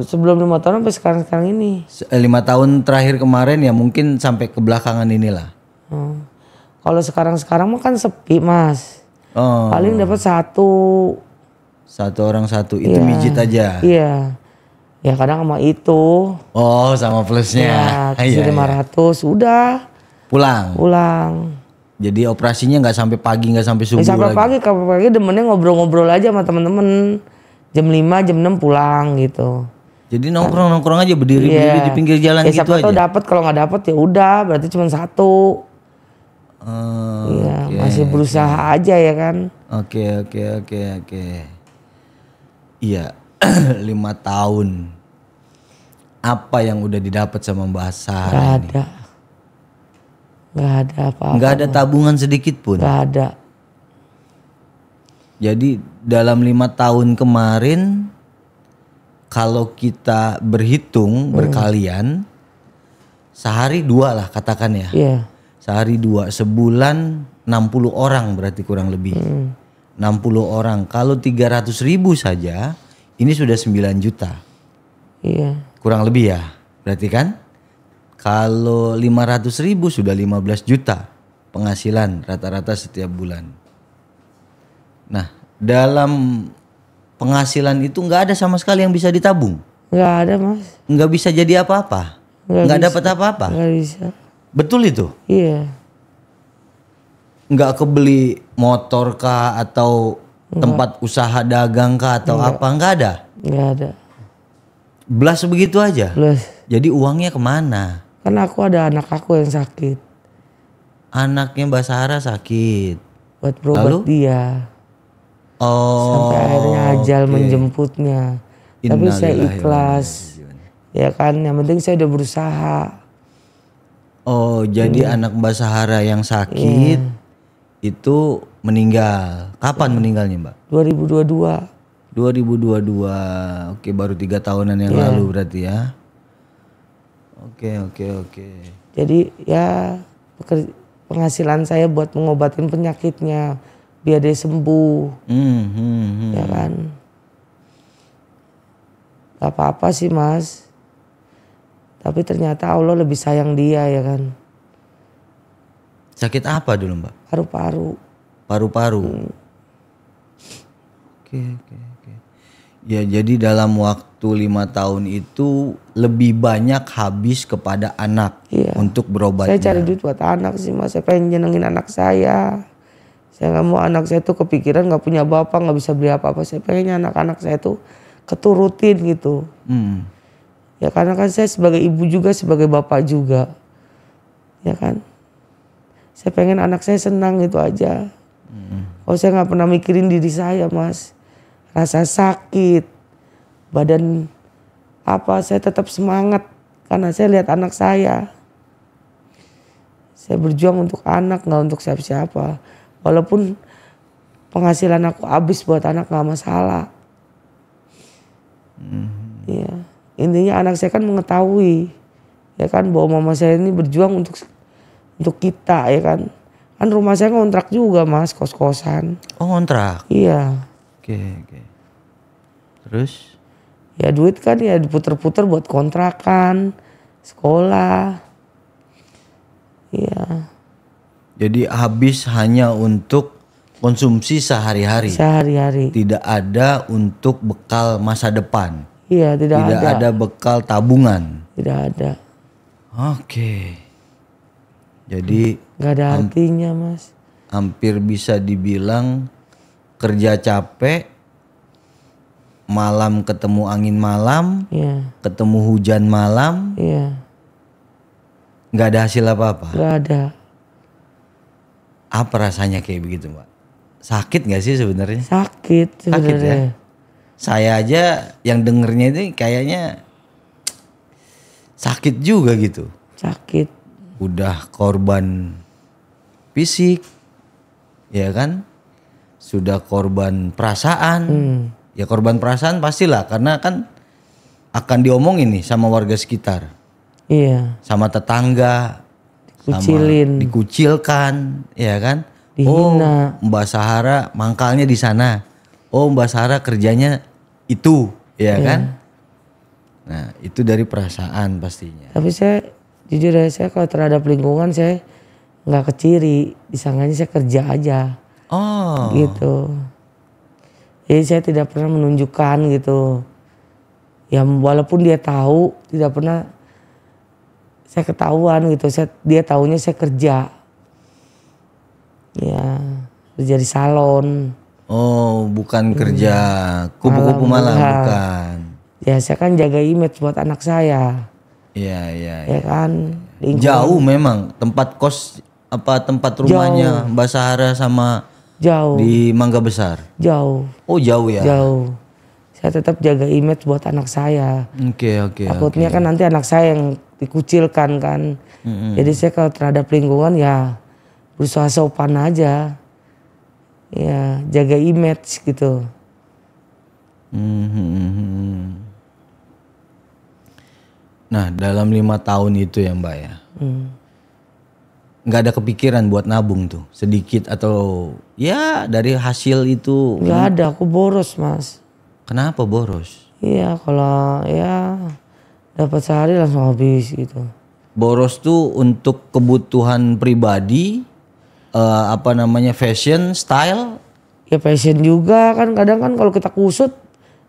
[SPEAKER 1] Sebelum 5 tahun sampai sekarang ini.
[SPEAKER 2] 5 tahun terakhir kemarin ya mungkin sampai ke belakangan inilah.
[SPEAKER 1] Kalau sekarang mah kan sepi Mas.
[SPEAKER 2] Oh.
[SPEAKER 1] Paling dapat 1.
[SPEAKER 2] 1 orang 1 itu mijit aja.
[SPEAKER 1] Iya. Ya kadang sama itu.
[SPEAKER 2] Oh sama plusnya.
[SPEAKER 1] Ya kasih 500 udah. Pulang.
[SPEAKER 2] Jadi operasinya nggak sampai pagi nggak sampai subuh
[SPEAKER 1] Sampai
[SPEAKER 2] lagi.
[SPEAKER 1] pagi demennya ngobrol-ngobrol aja sama temen-temen. Jam 5 jam 6 pulang gitu.
[SPEAKER 2] Jadi nongkrong aja berdiri di pinggir jalan
[SPEAKER 1] ya,
[SPEAKER 2] gitu
[SPEAKER 1] siapa
[SPEAKER 2] aja.
[SPEAKER 1] tahu dapat, kalau nggak dapat ya udah berarti cuma 1. Iya, masih berusaha aja ya kan.
[SPEAKER 2] Oke. Iya, 5 tahun. Apa yang udah didapat sama Mbak Sarah ini?
[SPEAKER 1] Nggak ada apa-apa.
[SPEAKER 2] Nggak ada tabungan sedikit pun?
[SPEAKER 1] Nggak ada.
[SPEAKER 2] Jadi dalam 5 tahun kemarin, kalau kita berhitung berkalian, sehari 2 lah katakan ya.
[SPEAKER 1] Iya.
[SPEAKER 2] Sehari 2, sebulan 60 orang berarti kurang lebih. 60 orang, kalau 300.000 saja, ini sudah 9 juta.
[SPEAKER 1] Iya.
[SPEAKER 2] Kurang lebih ya, berarti kan? Kalau 500.000 sudah 15 juta penghasilan rata-rata setiap bulan. Nah, dalam penghasilan itu nggak ada sama sekali yang bisa ditabung.
[SPEAKER 1] Nggak ada Mas.
[SPEAKER 2] Nggak bisa jadi apa-apa. Nggak dapat apa-apa.
[SPEAKER 1] Nggak bisa.
[SPEAKER 2] Betul itu?
[SPEAKER 1] Iya.
[SPEAKER 2] Nggak kebeli motor kah atau tempat usaha dagang kah atau apa? Nggak ada?
[SPEAKER 1] Nggak ada.
[SPEAKER 2] Belas begitu aja?
[SPEAKER 1] Belas.
[SPEAKER 2] Jadi uangnya kemana?
[SPEAKER 1] Kan aku ada anak aku yang sakit.
[SPEAKER 2] Anaknya Mbak Sarah sakit.
[SPEAKER 1] Buat berobat dia.
[SPEAKER 2] Oh.
[SPEAKER 1] Sampai akhirnya ajal menjemputnya. Tapi saya ikhlas. Ya kan, yang penting saya udah berusaha.
[SPEAKER 2] Oh, jadi anak Mbak Sarah yang sakit itu meninggal. Kapan meninggalnya Mbak?
[SPEAKER 1] 2022.
[SPEAKER 2] 2022. Oke, baru 3 tahunan yang lalu berarti ya. Oke.
[SPEAKER 1] Jadi ya penghasilan saya buat mengobatin penyakitnya biar dia sembuh. Ya kan. Gak apa-apa sih Mas. Tapi ternyata Allah lebih sayang dia ya kan.
[SPEAKER 2] Sakit apa dulu Mbak?
[SPEAKER 1] Paru-paru.
[SPEAKER 2] Paru-paru. Oke. Ya jadi dalam waktu 5 tahun itu lebih banyak habis kepada anak untuk berobatnya.
[SPEAKER 1] Saya cari duit buat anak sih Mas. Saya pengen nyenengin anak saya. Saya gak mau anak saya tuh kepikiran gak punya bapak, gak bisa beli apa-apa. Saya pengennya anak-anak saya tuh keturutin gitu. Ya karena kan saya sebagai ibu juga, sebagai bapak juga. Ya kan. Saya pengen anak saya senang gitu aja. Kalau saya gak pernah mikirin diri saya Mas. Rasa sakit, badan apa, saya tetap semangat karena saya lihat anak saya. Saya berjuang untuk anak, nggak untuk siapa-siapa. Walaupun penghasilan aku habis buat anak nggak masalah. Ya, intinya anak saya kan mengetahui, ya kan, bahwa mama saya ini berjuang untuk kita, ya kan. Kan rumah saya ngontrak juga Mas, kos-kosan.
[SPEAKER 2] Oh ngontrak?
[SPEAKER 1] Iya.
[SPEAKER 2] Oke. Terus?
[SPEAKER 1] Ya duit kan ya diputer-puter buat kontrakan, sekolah. Iya.
[SPEAKER 2] Jadi habis hanya untuk konsumsi sehari-hari?
[SPEAKER 1] Sehari-hari.
[SPEAKER 2] Tidak ada untuk bekal masa depan?
[SPEAKER 1] Iya, tidak ada.
[SPEAKER 2] Tidak ada bekal tabungan?
[SPEAKER 1] Tidak ada.
[SPEAKER 2] Oke. Jadi
[SPEAKER 1] gak ada artinya Mas.
[SPEAKER 2] Hampir bisa dibilang kerja capek, malam ketemu angin malam, ketemu hujan malam, nggak ada hasil apa-apa.
[SPEAKER 1] Nggak ada.
[SPEAKER 2] Apa rasanya kayak begitu Mbak? Sakit nggak sih sebenarnya?
[SPEAKER 1] Sakit sebenarnya.
[SPEAKER 2] Ya? Saya aja yang dengernya itu kayaknya sakit juga gitu.
[SPEAKER 1] Sakit.
[SPEAKER 2] Udah korban fisik, ya kan? Sudah korban perasaan. Ya korban perasaan pastilah karena kan akan diomongin nih sama warga sekitar.
[SPEAKER 1] Iya.
[SPEAKER 2] Sama tetangga.
[SPEAKER 1] Dikucilin.
[SPEAKER 2] Sama dikucilkan, ya kan?
[SPEAKER 1] Dihina.
[SPEAKER 2] Oh, Mbak Sahara mangkalnya di sana. Oh, Mbak Sahara kerjanya itu, ya kan? Nah, itu dari perasaan pastinya.
[SPEAKER 1] Tapi saya jujur ya, saya kalau terhadap lingkungan saya nggak keciri, disangkanya saya kerja aja.
[SPEAKER 2] Oh.
[SPEAKER 1] Gitu. Jadi saya tidak pernah menunjukkan gitu. Ya walaupun dia tahu, tidak pernah saya ketahuan gitu. Dia taunya saya kerja. Ya, kerja di salon.
[SPEAKER 2] Oh, bukan kerja kupu-kupu malam, bukan.
[SPEAKER 1] Ya saya kan jaga image buat anak saya.
[SPEAKER 2] Iya.
[SPEAKER 1] Ya kan.
[SPEAKER 2] Jauh memang tempat kos apa tempat rumahnya Mbak Sahara sama
[SPEAKER 1] jauh
[SPEAKER 2] di Mangga Besar.
[SPEAKER 1] Jauh.
[SPEAKER 2] Oh jauh ya.
[SPEAKER 1] Jauh. Saya tetap jaga image buat anak saya.
[SPEAKER 2] Oke.
[SPEAKER 1] Takutnya kan nanti anak saya yang dikucilkan kan. Jadi saya kalau terhadap lingkungan ya berusaha sopan aja. Ya jaga image gitu.
[SPEAKER 2] Nah dalam 5 tahun itu ya Mbak ya. Nggak ada kepikiran buat nabung tuh sedikit atau ya dari hasil itu?
[SPEAKER 1] Nggak ada, aku boros Mas.
[SPEAKER 2] Kenapa boros?
[SPEAKER 1] Iya kalau ya dapat sehari langsung habis gitu.
[SPEAKER 2] Boros tuh untuk kebutuhan pribadi, fashion, style?
[SPEAKER 1] Ya fashion juga kan, kadang kan kalau kita kusut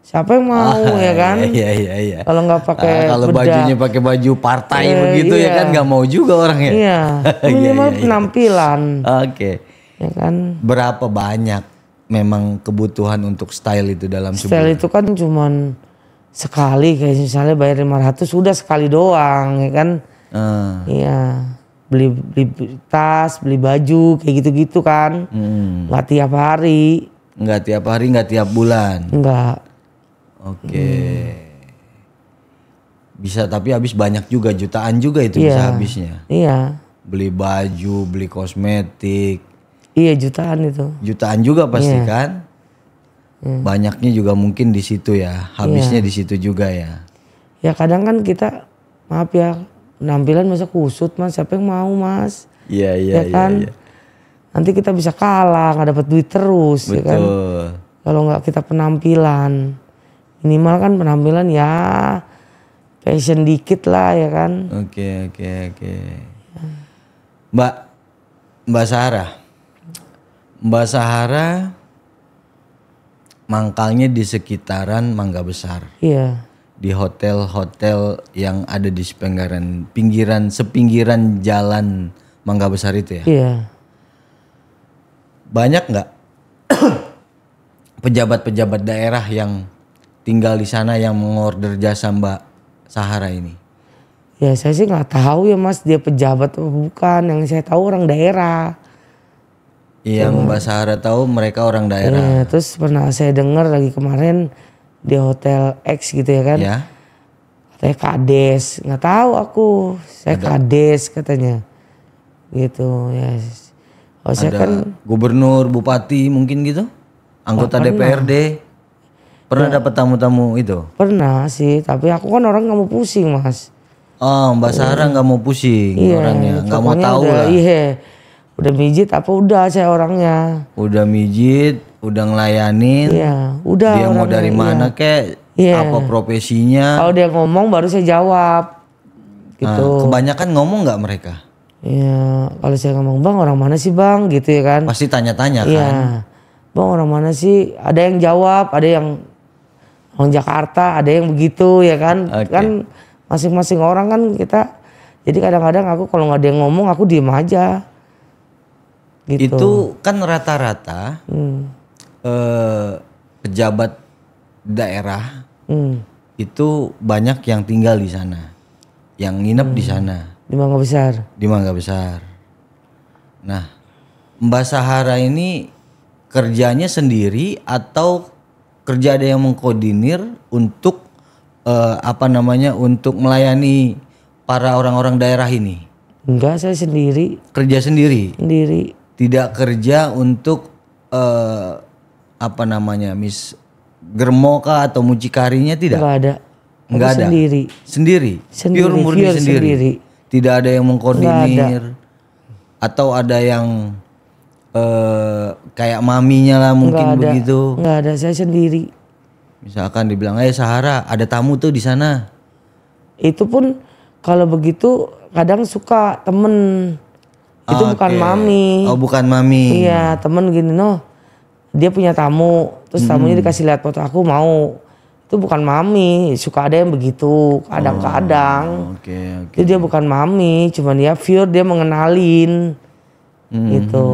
[SPEAKER 1] siapa yang mau ya kan?
[SPEAKER 2] Iya.
[SPEAKER 1] Kalau nggak pakai
[SPEAKER 2] kalau bajunya pakai baju partai begitu ya kan nggak mau juga orangnya.
[SPEAKER 1] Iya. Minimal penampilan.
[SPEAKER 2] Oke.
[SPEAKER 1] Ya kan.
[SPEAKER 2] Berapa banyak memang kebutuhan untuk style itu dalam sebulan?
[SPEAKER 1] Style itu kan cuman sekali, kayak misalnya bayar 500 sudah sekali doang ya kan. Iya. Beli tas, beli baju kayak gitu-gitu kan. Nggak tiap hari.
[SPEAKER 2] Nggak tiap hari, nggak tiap bulan.
[SPEAKER 1] Nggak.
[SPEAKER 2] Oke. Bisa tapi habis banyak juga, jutaan juga itu bisa habisnya.
[SPEAKER 1] Iya.
[SPEAKER 2] Beli baju, beli kosmetik.
[SPEAKER 1] Iya jutaan itu.
[SPEAKER 2] Jutaan juga pasti kan? Banyaknya juga mungkin di situ ya, habisnya di situ juga ya.
[SPEAKER 1] Ya kadang kan kita, maaf ya, penampilan masa kusut Mas, siapa yang mau Mas?
[SPEAKER 2] Iya.
[SPEAKER 1] Kan?
[SPEAKER 2] Iya.
[SPEAKER 1] Nanti kita bisa kalah, nggak dapat duit terus.
[SPEAKER 2] Betul.
[SPEAKER 1] Ya kan? Kalau nggak kita penampilan, minimal kan penampilan ya fashion dikit lah ya kan.
[SPEAKER 2] Oke. Mbak Sahara mangkalnya di sekitaran Mangga Besar.
[SPEAKER 1] Iya.
[SPEAKER 2] Di hotel-hotel yang ada di sepinggiran jalan Mangga Besar itu ya.
[SPEAKER 1] Iya.
[SPEAKER 2] Banyak nggak pejabat-pejabat daerah yang tinggal di sana yang mengorder jasa Mbak Sahara ini?
[SPEAKER 1] Ya saya sih nggak tahu ya Mas, dia pejabat atau bukan. Yang saya tahu orang daerah.
[SPEAKER 2] Yang Mbak Sahara tahu mereka orang daerah.
[SPEAKER 1] Terus pernah saya dengar lagi kemarin di hotel X gitu ya kan.
[SPEAKER 2] Ya.
[SPEAKER 1] Katanya kades, nggak tahu aku. Saya kades katanya. Gitu ya. Oh, saya kan
[SPEAKER 2] gubernur, bupati mungkin gitu? Anggota DPRD. Pernah dapat tamu-tamu itu?
[SPEAKER 1] Pernah sih, tapi aku kan orang nggak mau pusing Mas.
[SPEAKER 2] Oh, Mbak Sahara nggak mau pusing orangnya, nggak mau tahu lah.
[SPEAKER 1] Iya, udah mijit apa udah saya orangnya.
[SPEAKER 2] Udah mijit, udah ngelayanin.
[SPEAKER 1] Iya, udah.
[SPEAKER 2] Dia mau dari mana kek? Apa profesinya?
[SPEAKER 1] Kalau dia ngomong baru saya jawab. Gitu.
[SPEAKER 2] Kebanyakan ngomong nggak mereka?
[SPEAKER 1] Iya, kalau saya ngomong bang orang mana sih bang, gitu ya kan?
[SPEAKER 2] Pasti tanya-tanya kan?
[SPEAKER 1] Iya, bang orang mana sih? Ada yang jawab, ada yang orang Jakarta, ada yang begitu ya kan? Kan masing-masing orang kan kita. Jadi kadang-kadang aku kalau nggak ada yang ngomong aku diem aja. Gitu.
[SPEAKER 2] Itu kan rata-rata pejabat daerah itu banyak yang tinggal di sana, yang nginep di sana.
[SPEAKER 1] Di Mangga Besar.
[SPEAKER 2] Di Mangga Besar. Nah, Mbak Sahara ini kerjanya sendiri atau kerja ada yang mengkoordinir untuk untuk melayani para orang-orang daerah ini?
[SPEAKER 1] Enggak, saya sendiri.
[SPEAKER 2] Kerja sendiri?
[SPEAKER 1] Sendiri.
[SPEAKER 2] Tidak kerja untuk germo kah atau mucikarinya tidak?
[SPEAKER 1] Enggak ada.
[SPEAKER 2] Enggak ada. Sendiri. Pure murni sendiri. Tidak ada yang mengkoordinir. Atau ada yang kayak maminya lah mungkin begitu.
[SPEAKER 1] Enggak ada, saya sendiri.
[SPEAKER 2] Misalkan dibilang, Sahara ada tamu tuh di sana.
[SPEAKER 1] Itu pun kalau begitu kadang suka temen. Itu bukan mami.
[SPEAKER 2] Oh, bukan mami.
[SPEAKER 1] Iya, temen gini dia punya tamu, terus tamunya dikasih lihat foto aku mau. Itu bukan mami, suka ada yang begitu, kadang-kadang. Jadi dia bukan mami, cuman dia pure dia mengenalin. Gitu,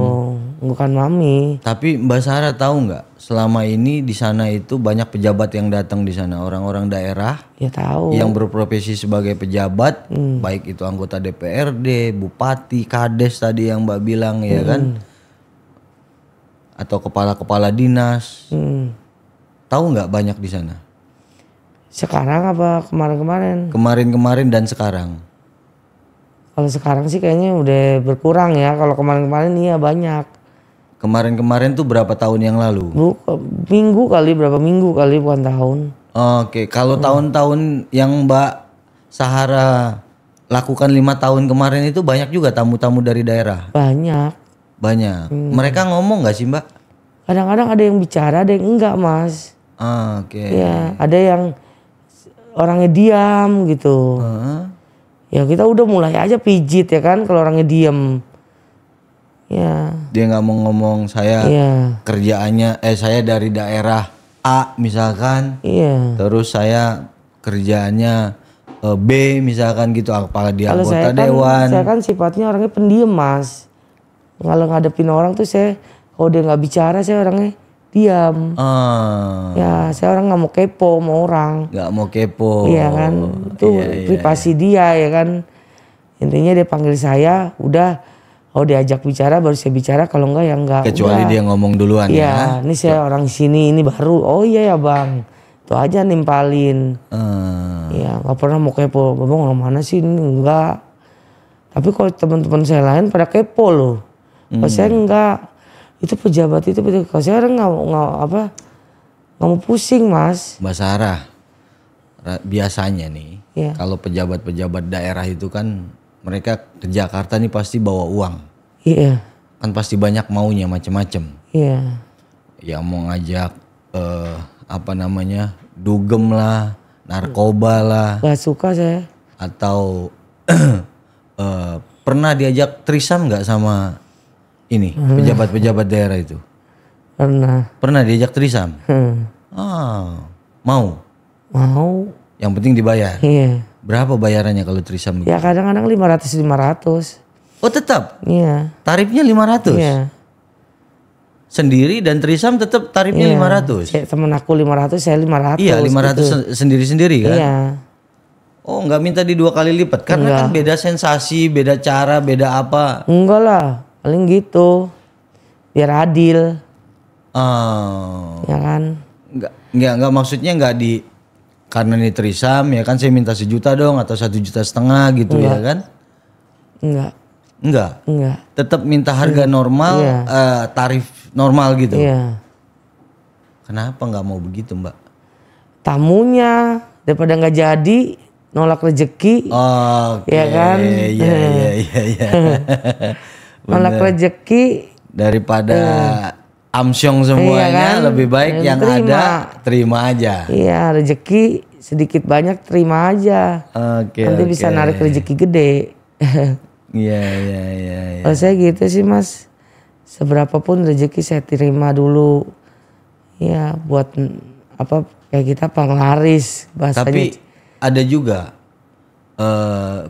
[SPEAKER 1] bukan mami.
[SPEAKER 2] Tapi Mbak Sahara tahu nggak selama ini di sana itu banyak pejabat yang datang di sana, orang-orang daerah.
[SPEAKER 1] Ya tahu.
[SPEAKER 2] Yang berprofesi sebagai pejabat, baik itu anggota DPRD, bupati, kades tadi yang Mbak bilang ya kan, atau kepala-kepala dinas. Tahu nggak banyak di sana?
[SPEAKER 1] Sekarang apa kemarin-kemarin?
[SPEAKER 2] Kemarin-kemarin dan sekarang.
[SPEAKER 1] Kalau sekarang sih kayaknya udah berkurang ya. Kalau kemarin-kemarin iya banyak.
[SPEAKER 2] Kemarin-kemarin tuh berapa tahun yang lalu?
[SPEAKER 1] Berapa minggu kali bukan tahun.
[SPEAKER 2] Oke, kalau tahun-tahun yang Mbak Sahara lakukan 5 tahun kemarin itu banyak juga tamu-tamu dari daerah?
[SPEAKER 1] Banyak.
[SPEAKER 2] Mereka ngomong nggak sih Mbak?
[SPEAKER 1] Kadang-kadang ada yang bicara, ada yang enggak Mas. Ya, ada yang orangnya diam gitu. Ya kita udah mulai aja pijit ya kan kalau orangnya diam. Ya. Dia
[SPEAKER 2] nggak mau ngomong saya kerjaannya saya dari daerah A misalkan.
[SPEAKER 1] Iya.
[SPEAKER 2] Terus saya kerjaannya B misalkan gitu, apakah dia
[SPEAKER 1] kalau
[SPEAKER 2] anggota dewan.
[SPEAKER 1] Saya kan sifatnya orangnya pendiam Mas. Kalau ngadepin orang tuh kalau dia nggak bicara saya orangnya diam. Ya saya orang nggak mau kepo sama orang.
[SPEAKER 2] Nggak mau kepo.
[SPEAKER 1] Iya kan, itu privasi dia ya kan. Intinya dia panggil saya, udah kalau diajak bicara baru saya bicara, kalau enggak ya enggak.
[SPEAKER 2] Kecuali dia ngomong duluan ya.
[SPEAKER 1] Ini saya orang sini, ini baru. Oh iya ya bang, itu aja nimpalin. Ya nggak pernah mau kepo. Bang orang mana sih ini enggak. Tapi kalau teman-teman saya lain pada kepo loh. Kalau saya enggak. Itu pejabat itu kalau saya orang Nggak mau pusing mas.
[SPEAKER 2] Mbak Sarah, biasanya nih kalau pejabat-pejabat daerah itu kan mereka ke Jakarta nih pasti bawa uang.
[SPEAKER 1] Iya.
[SPEAKER 2] Kan pasti banyak maunya macem-macem.
[SPEAKER 1] Iya.
[SPEAKER 2] Yang mau ngajak dugem lah, narkoba lah.
[SPEAKER 1] Gak suka saya.
[SPEAKER 2] Atau pernah diajak trisam nggak sama ini pejabat-pejabat daerah itu?
[SPEAKER 1] Pernah
[SPEAKER 2] diajak trisam? Mau?
[SPEAKER 1] Mau.
[SPEAKER 2] Yang penting dibayar?
[SPEAKER 1] Iya.
[SPEAKER 2] Berapa bayarannya kalau trisam?
[SPEAKER 1] Ya kadang-kadang 500.
[SPEAKER 2] Oh tetap?
[SPEAKER 1] Iya.
[SPEAKER 2] Tarifnya 500?
[SPEAKER 1] Iya.
[SPEAKER 2] Sendiri dan trisam tetap tarifnya 500?
[SPEAKER 1] Temen aku 500, saya 500.
[SPEAKER 2] Iya 500 gitu. Sendiri-sendiri kan?
[SPEAKER 1] Iya.
[SPEAKER 2] Oh nggak minta di 2 kali lipat? Karena kan beda sensasi, beda cara, beda apa?
[SPEAKER 1] Enggak lah, paling gitu. Biar adil. Ya kan?
[SPEAKER 2] Enggak maksudnya enggak karena ini trisam ya kan saya minta 1 juta dong atau 1,5 juta gitu ya kan? Enggak. Tetap minta harga normal, tarif normal gitu.
[SPEAKER 1] Iya.
[SPEAKER 2] Kenapa nggak mau begitu Mbak? Tamunya
[SPEAKER 1] daripada nggak jadi nolak rezeki. Ya kan?
[SPEAKER 2] Iya.
[SPEAKER 1] Nolak rezeki
[SPEAKER 2] daripada amsyong semuanya, kan? Lebih baik yang ada terima aja.
[SPEAKER 1] Iya, rezeki sedikit banyak terima aja. Nanti bisa narik rezeki gede.
[SPEAKER 2] Iya.
[SPEAKER 1] Kalau saya gitu sih Mas, seberapapun rezeki saya terima dulu. Ya buat kayak kita penglaris bahasanya.
[SPEAKER 2] Tapi ada juga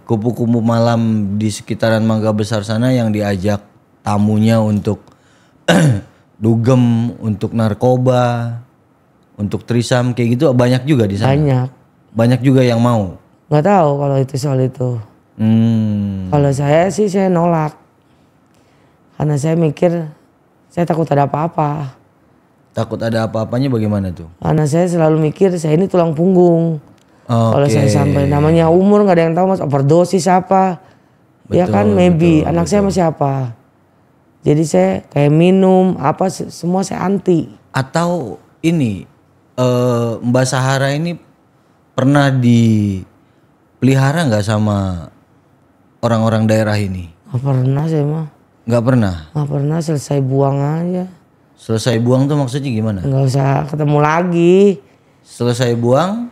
[SPEAKER 2] kupu-kupu malam di sekitaran Mangga Besar sana yang diajak tamunya untuk dugem, untuk narkoba, untuk trisam kayak gitu banyak juga di sana. Banyak juga yang mau.
[SPEAKER 1] Nggak tahu kalau itu soal itu. Kalau saya sih saya nolak. Karena saya mikir saya takut ada apa-apa.
[SPEAKER 2] Takut ada apa-apanya bagaimana tuh?
[SPEAKER 1] Karena saya selalu mikir saya ini tulang punggung. Kalau saya sampai namanya umur nggak ada yang tahu Mas, overdosis apa. Ya kan maybe anak saya masih apa. Jadi saya kayak minum apa semua saya anti.
[SPEAKER 2] Atau ini Mbak Sahara ini pernah dipelihara nggak sama orang-orang daerah ini?
[SPEAKER 1] Nggak pernah saya mah.
[SPEAKER 2] Nggak pernah? Nggak
[SPEAKER 1] pernah, selesai buang aja.
[SPEAKER 2] Selesai buang tuh maksudnya gimana?
[SPEAKER 1] Nggak usah ketemu lagi.
[SPEAKER 2] Selesai buang?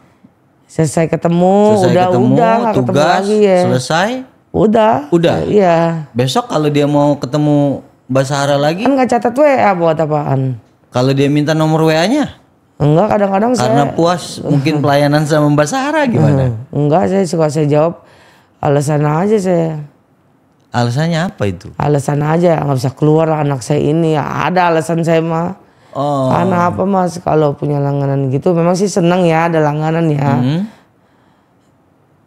[SPEAKER 1] Selesai ketemu, udah
[SPEAKER 2] tugas,
[SPEAKER 1] ketemu lagi ya.
[SPEAKER 2] Selesai?
[SPEAKER 1] Udah. Iya.
[SPEAKER 2] Besok kalau dia mau ketemu Mbak Sahara lagi?
[SPEAKER 1] Kan gak catat WA buat apaan?
[SPEAKER 2] Kalau dia minta nomor WA-nya?
[SPEAKER 1] Enggak, kadang-kadang
[SPEAKER 2] karena puas mungkin pelayanan sama Mbak Sahara gimana?
[SPEAKER 1] Enggak, saya jawab alasan aja saya.
[SPEAKER 2] Alasannya apa itu?
[SPEAKER 1] Alasan aja, nggak bisa keluar anak saya ini. Ada alasan saya mah. Karena apa Mas, kalau punya langganan gitu memang sih senang ya ada langganan ya.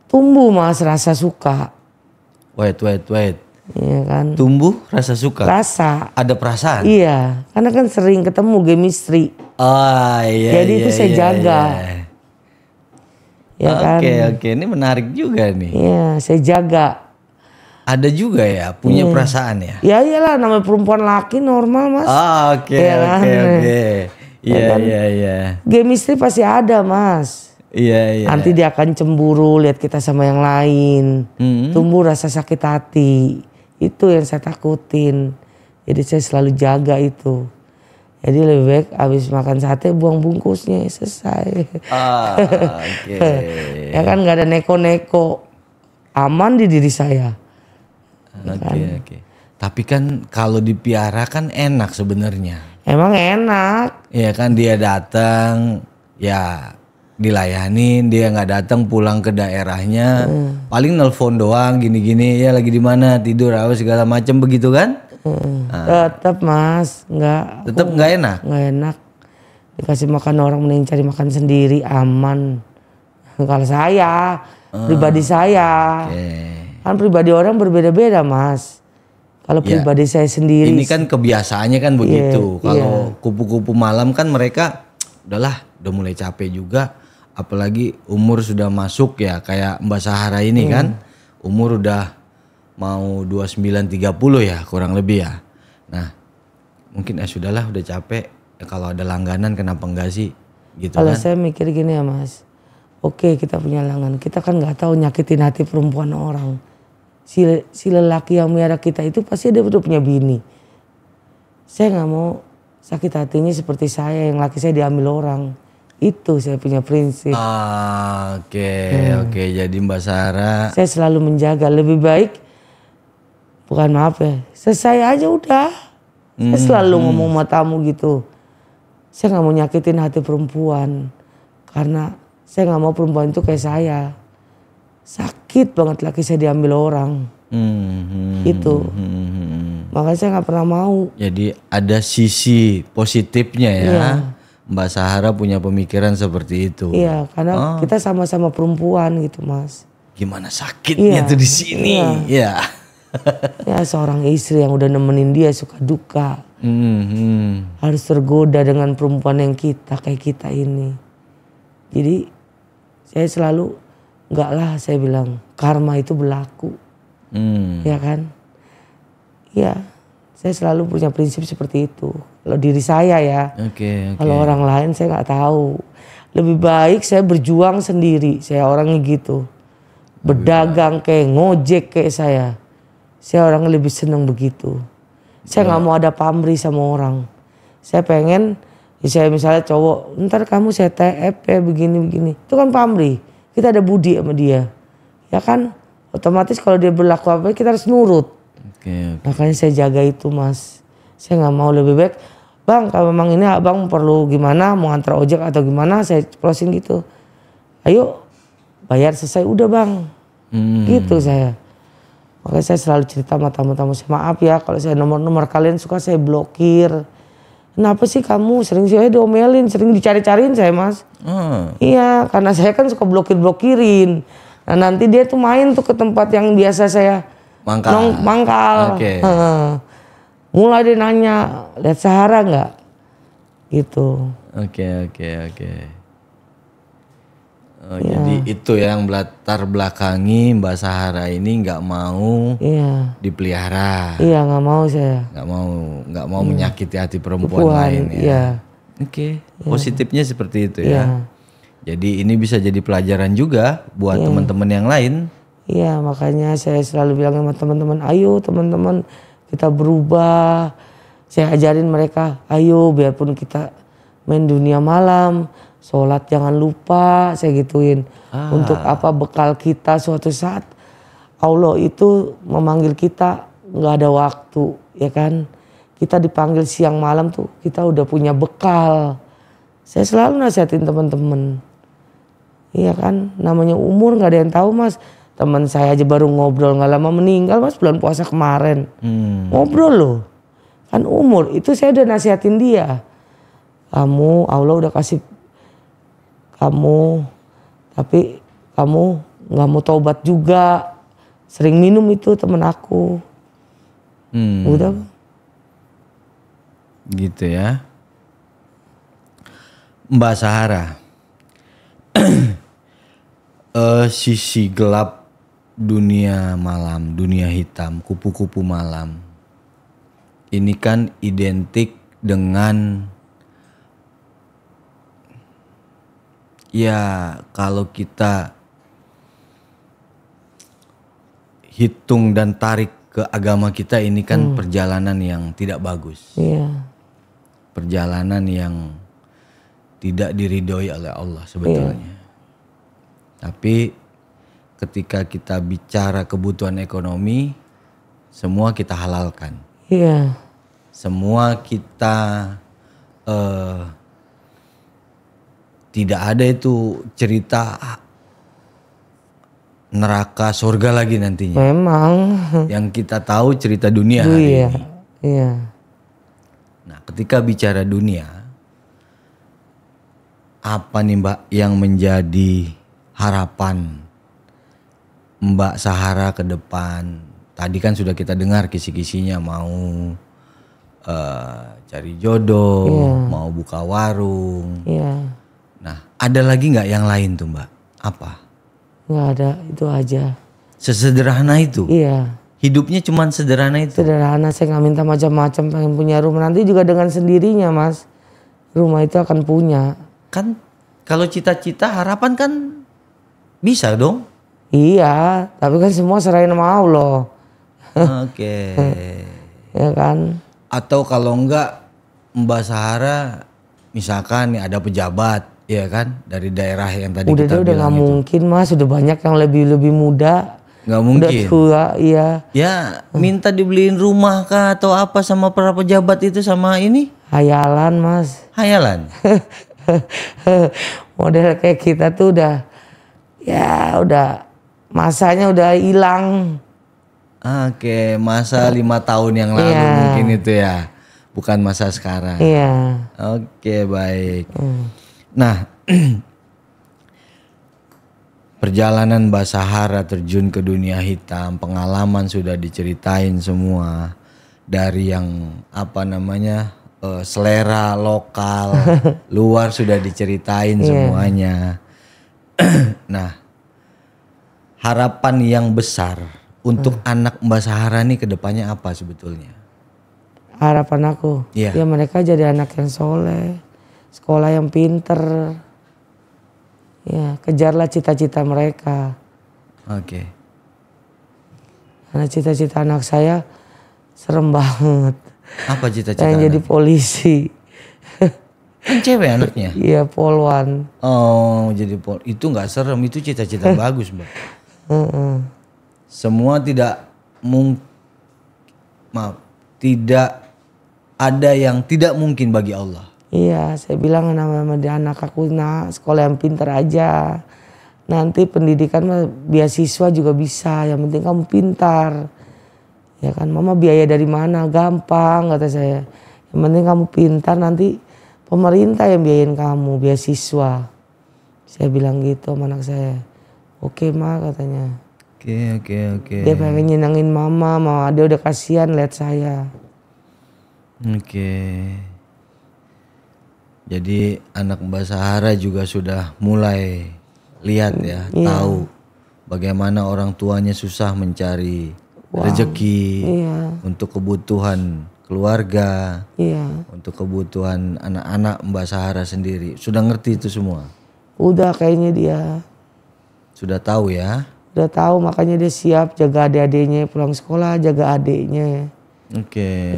[SPEAKER 1] Tumbuh Mas rasa suka.
[SPEAKER 2] Wait.
[SPEAKER 1] Iya kan.
[SPEAKER 2] Tumbuh rasa suka.
[SPEAKER 1] Rasa.
[SPEAKER 2] Ada perasaan.
[SPEAKER 1] Iya, karena kan sering ketemu chemistry.
[SPEAKER 2] Iya.
[SPEAKER 1] Jadi itu saya jaga. Ya kan.
[SPEAKER 2] Oke, ini menarik juga nih.
[SPEAKER 1] Iya, saya jaga.
[SPEAKER 2] Ada juga ya punya perasaan ya.
[SPEAKER 1] Ya iyalah namanya perempuan laki normal Mas.
[SPEAKER 2] Oke. Iya.
[SPEAKER 1] Chemistry pasti ada Mas.
[SPEAKER 2] Iya.
[SPEAKER 1] Nanti dia akan cemburu lihat kita sama yang lain. Tumbuh rasa sakit hati. Itu yang saya takutin. Jadi saya selalu jaga itu. Jadi lebih baik habis makan sate buang bungkusnya selesai. Ya kan nggak ada neko-neko. Aman di diri saya.
[SPEAKER 2] Oke. Tapi kan kalau dipiara kan enak sebenarnya.
[SPEAKER 1] Emang enak.
[SPEAKER 2] Iya kan dia datang ya dilayanin, dia nggak datang pulang ke daerahnya, paling nelfon doang gini-gini ya lagi di mana tidur apa segala macam begitu kan?
[SPEAKER 1] Tetap Mas,
[SPEAKER 2] tetap nggak enak.
[SPEAKER 1] Nggak enak. Dikasih makan orang mending cari makan sendiri aman. Kalau saya, pribadi saya, kan pribadi orang berbeda-beda Mas. Kalau pribadi saya sendiri.
[SPEAKER 2] Ini kan kebiasaannya kan begitu. Kalau kupu-kupu malam kan mereka udah mulai capek juga. Apalagi umur sudah masuk ya kayak Mbak Sahara ini kan. Umur udah mau 29-30 ya kurang lebih ya. Nah mungkin sudahlah udah capek. Ya, kalau ada langganan kenapa enggak sih? gitu
[SPEAKER 1] Kalau
[SPEAKER 2] kan.
[SPEAKER 1] saya mikir gini ya Mas, oke kita punya halangan, kita kan nggak tahu nyakitin hati perempuan orang. Si lelaki yang miara kita itu pasti dia udah punya bini. Saya nggak mau sakit hatinya seperti saya, yang laki saya diambil orang. Itu saya punya prinsip.
[SPEAKER 2] Oke. Jadi Mbak Sarah.
[SPEAKER 1] Saya selalu menjaga, lebih baik, bukan maaf ya, selesai aja udah. Saya selalu ngomong sama tamu gitu. Saya nggak mau nyakitin hati perempuan. Karena saya nggak mau perempuan itu kayak saya. Sakit banget laki saya diambil orang. Itu. Makanya saya nggak pernah mau.
[SPEAKER 2] Jadi ada sisi positifnya ya.
[SPEAKER 1] Iya.
[SPEAKER 2] Mbak Sarah punya pemikiran seperti itu.
[SPEAKER 1] Iya, karena kita sama-sama perempuan gitu Mas.
[SPEAKER 2] Gimana sakitnya tuh di sini. Iya.
[SPEAKER 1] Ya seorang istri yang udah nemenin dia suka duka. Harus tergoda dengan perempuan yang kayak kita ini. Jadi saya selalu enggak lah, saya bilang karma itu berlaku. Ya kan? Ya, saya selalu punya prinsip seperti itu. Kalau diri saya ya. Kalau orang lain saya nggak tahu. Lebih baik saya berjuang sendiri. Saya orangnya gitu. Berdagang kayak ngojek kayak saya. Saya orang lebih senang begitu. Saya nggak mau ada pamrih sama orang. Saya pengen, saya misalnya cowok, ntar kamu saya TF ya begini-begini. Itu kan pamrih. Kita ada budi sama dia. Ya kan? Otomatis kalau dia berlaku apa kita harus nurut. Makanya saya jaga itu Mas. Saya nggak mau, lebih baik, Bang kalau memang ini abang perlu gimana, mau antar ojek atau gimana, saya closing gitu. Ayo bayar selesai udah Bang. Gitu saya. Makanya saya selalu cerita sama tamu-tamu, saya maaf ya kalau saya nomor kalian suka saya blokir. Kenapa sih kamu sering saya diomelin, sering dicari-cariin saya Mas. Iya, karena saya kan suka blokir-blokirin. Nah nanti dia tuh main tuh ke tempat yang biasa saya mangkal. Mulai dia nanya, lihat Sahara nggak? Gitu.
[SPEAKER 2] Oke. Jadi itu yang latar belakangi Mbak Sahara ini nggak mau dipelihara.
[SPEAKER 1] Iya nggak mau saya.
[SPEAKER 2] Nggak mau menyakiti hati perempuan lain ya.
[SPEAKER 1] Iya.
[SPEAKER 2] Oke. Positifnya seperti itu ya. Jadi ini bisa jadi pelajaran juga buat teman-teman yang lain.
[SPEAKER 1] Iya, makanya saya selalu bilang sama teman-teman, ayo teman-teman kita berubah. Saya ajarin mereka, ayo biarpun kita main dunia malam, sholat jangan lupa, saya gituin. Untuk apa bekal kita suatu saat Allah itu memanggil kita nggak ada waktu, ya kan? Kita dipanggil siang malam tuh kita udah punya bekal. Saya selalu nasihatin teman-teman. Iya kan, namanya umur nggak ada yang tahu Mas. Teman saya aja baru ngobrol nggak lama meninggal Mas, bulan puasa kemarin. Ngobrol loh. Kan umur, itu saya udah nasihatin dia. Kamu, Allah udah kasih kamu, tapi kamu nggak mau taubat juga. Sering minum itu temen aku. Udah.
[SPEAKER 2] Gitu ya. Mbak Sahara. Sisi gelap dunia malam, dunia hitam, kupu-kupu malam. Ini kan identik dengan ya kalau kita hitung dan tarik ke agama kita ini kan perjalanan yang tidak bagus. Perjalanan yang tidak diridhoi oleh Allah sebetulnya. Tapi ketika kita bicara kebutuhan ekonomi, semua kita halalkan. Semua kita tidak ada itu cerita neraka surga lagi nantinya.
[SPEAKER 1] Memang.
[SPEAKER 2] Yang kita tahu cerita dunia hari ini. Nah, ketika bicara dunia, apa nih Mbak yang menjadi harapan Mbak Sahara ke depan? Tadi kan sudah kita dengar kisi-kisinya, mau cari jodoh, mau buka warung. Nah, ada lagi nggak yang lain tuh Mbak? Apa?
[SPEAKER 1] Nggak ada, itu aja.
[SPEAKER 2] Sesederhana itu? Hidupnya cuman sederhana itu?
[SPEAKER 1] Sederhana, saya nggak minta macam-macam, pengen punya rumah. Nanti juga dengan sendirinya Mas, rumah itu akan punya.
[SPEAKER 2] Kan kalau cita-cita harapan kan bisa dong.
[SPEAKER 1] Iya, tapi kan semua serahin sama Allah.
[SPEAKER 2] Oke.
[SPEAKER 1] Ya kan?
[SPEAKER 2] Atau kalau enggak Mbak Sahara misalkan nih ada pejabat ya kan dari daerah yang tadi kita
[SPEAKER 1] Udah
[SPEAKER 2] bilang
[SPEAKER 1] nggak mungkin Mas, udah banyak yang lebih muda.
[SPEAKER 2] Nggak mungkin.
[SPEAKER 1] Udah tua, iya.
[SPEAKER 2] Ya minta dibeliin rumah kah atau apa sama para pejabat itu sama ini?
[SPEAKER 1] Hayalan Mas.
[SPEAKER 2] Hayalan.
[SPEAKER 1] Model kayak kita tuh udah masanya udah hilang.
[SPEAKER 2] Oke, masa 5 tahun yang lalu mungkin itu ya. Bukan masa sekarang.
[SPEAKER 1] Iya.
[SPEAKER 2] Oke, baik. Nah, perjalanan Mbak Sahara terjun ke dunia hitam, pengalaman sudah diceritain semua. Dari yang selera lokal, luar sudah diceritain semuanya. Nah, harapan yang besar untuk anak Mbak Sahara nih kedepannya apa sebetulnya?
[SPEAKER 1] Harapan aku, ya mereka jadi anak yang soleh, sekolah yang pinter, ya kejarlah cita-cita mereka.
[SPEAKER 2] Oke.
[SPEAKER 1] Karena cita-cita anak saya serem banget.
[SPEAKER 2] Apa cita-cita?
[SPEAKER 1] Yang jadi polisi.
[SPEAKER 2] Kan cewek anaknya?
[SPEAKER 1] Iya, polwan.
[SPEAKER 2] Oh, jadi itu nggak serem, itu cita-cita bagus, Mbak. Semua tidak ada yang tidak mungkin bagi Allah.
[SPEAKER 1] Iya, saya bilang nama anak aku sekolah yang pintar aja. Nanti pendidikan beasiswa juga bisa, yang penting kamu pintar. Ya kan, mama biaya dari mana? Gampang kata saya. Yang penting kamu pintar, nanti pemerintah yang biayain kamu beasiswa. Saya bilang gitu sama anak saya. Oke ma katanya.
[SPEAKER 2] Oke.
[SPEAKER 1] Dia pengen nyenengin mama dia udah kasihan lihat saya.
[SPEAKER 2] Oke. Jadi anak Mbak Sahara juga sudah mulai lihat ya, tahu bagaimana orang tuanya susah mencari rezeki untuk kebutuhan keluarga, untuk kebutuhan anak-anak Mbak Sahara sendiri. Sudah ngerti itu semua?
[SPEAKER 1] Udah kayaknya dia.
[SPEAKER 2] Sudah tahu ya?
[SPEAKER 1] Udah tahu, makanya dia siap jaga adik-adiknya pulang sekolah, jaga adiknya.
[SPEAKER 2] Oke.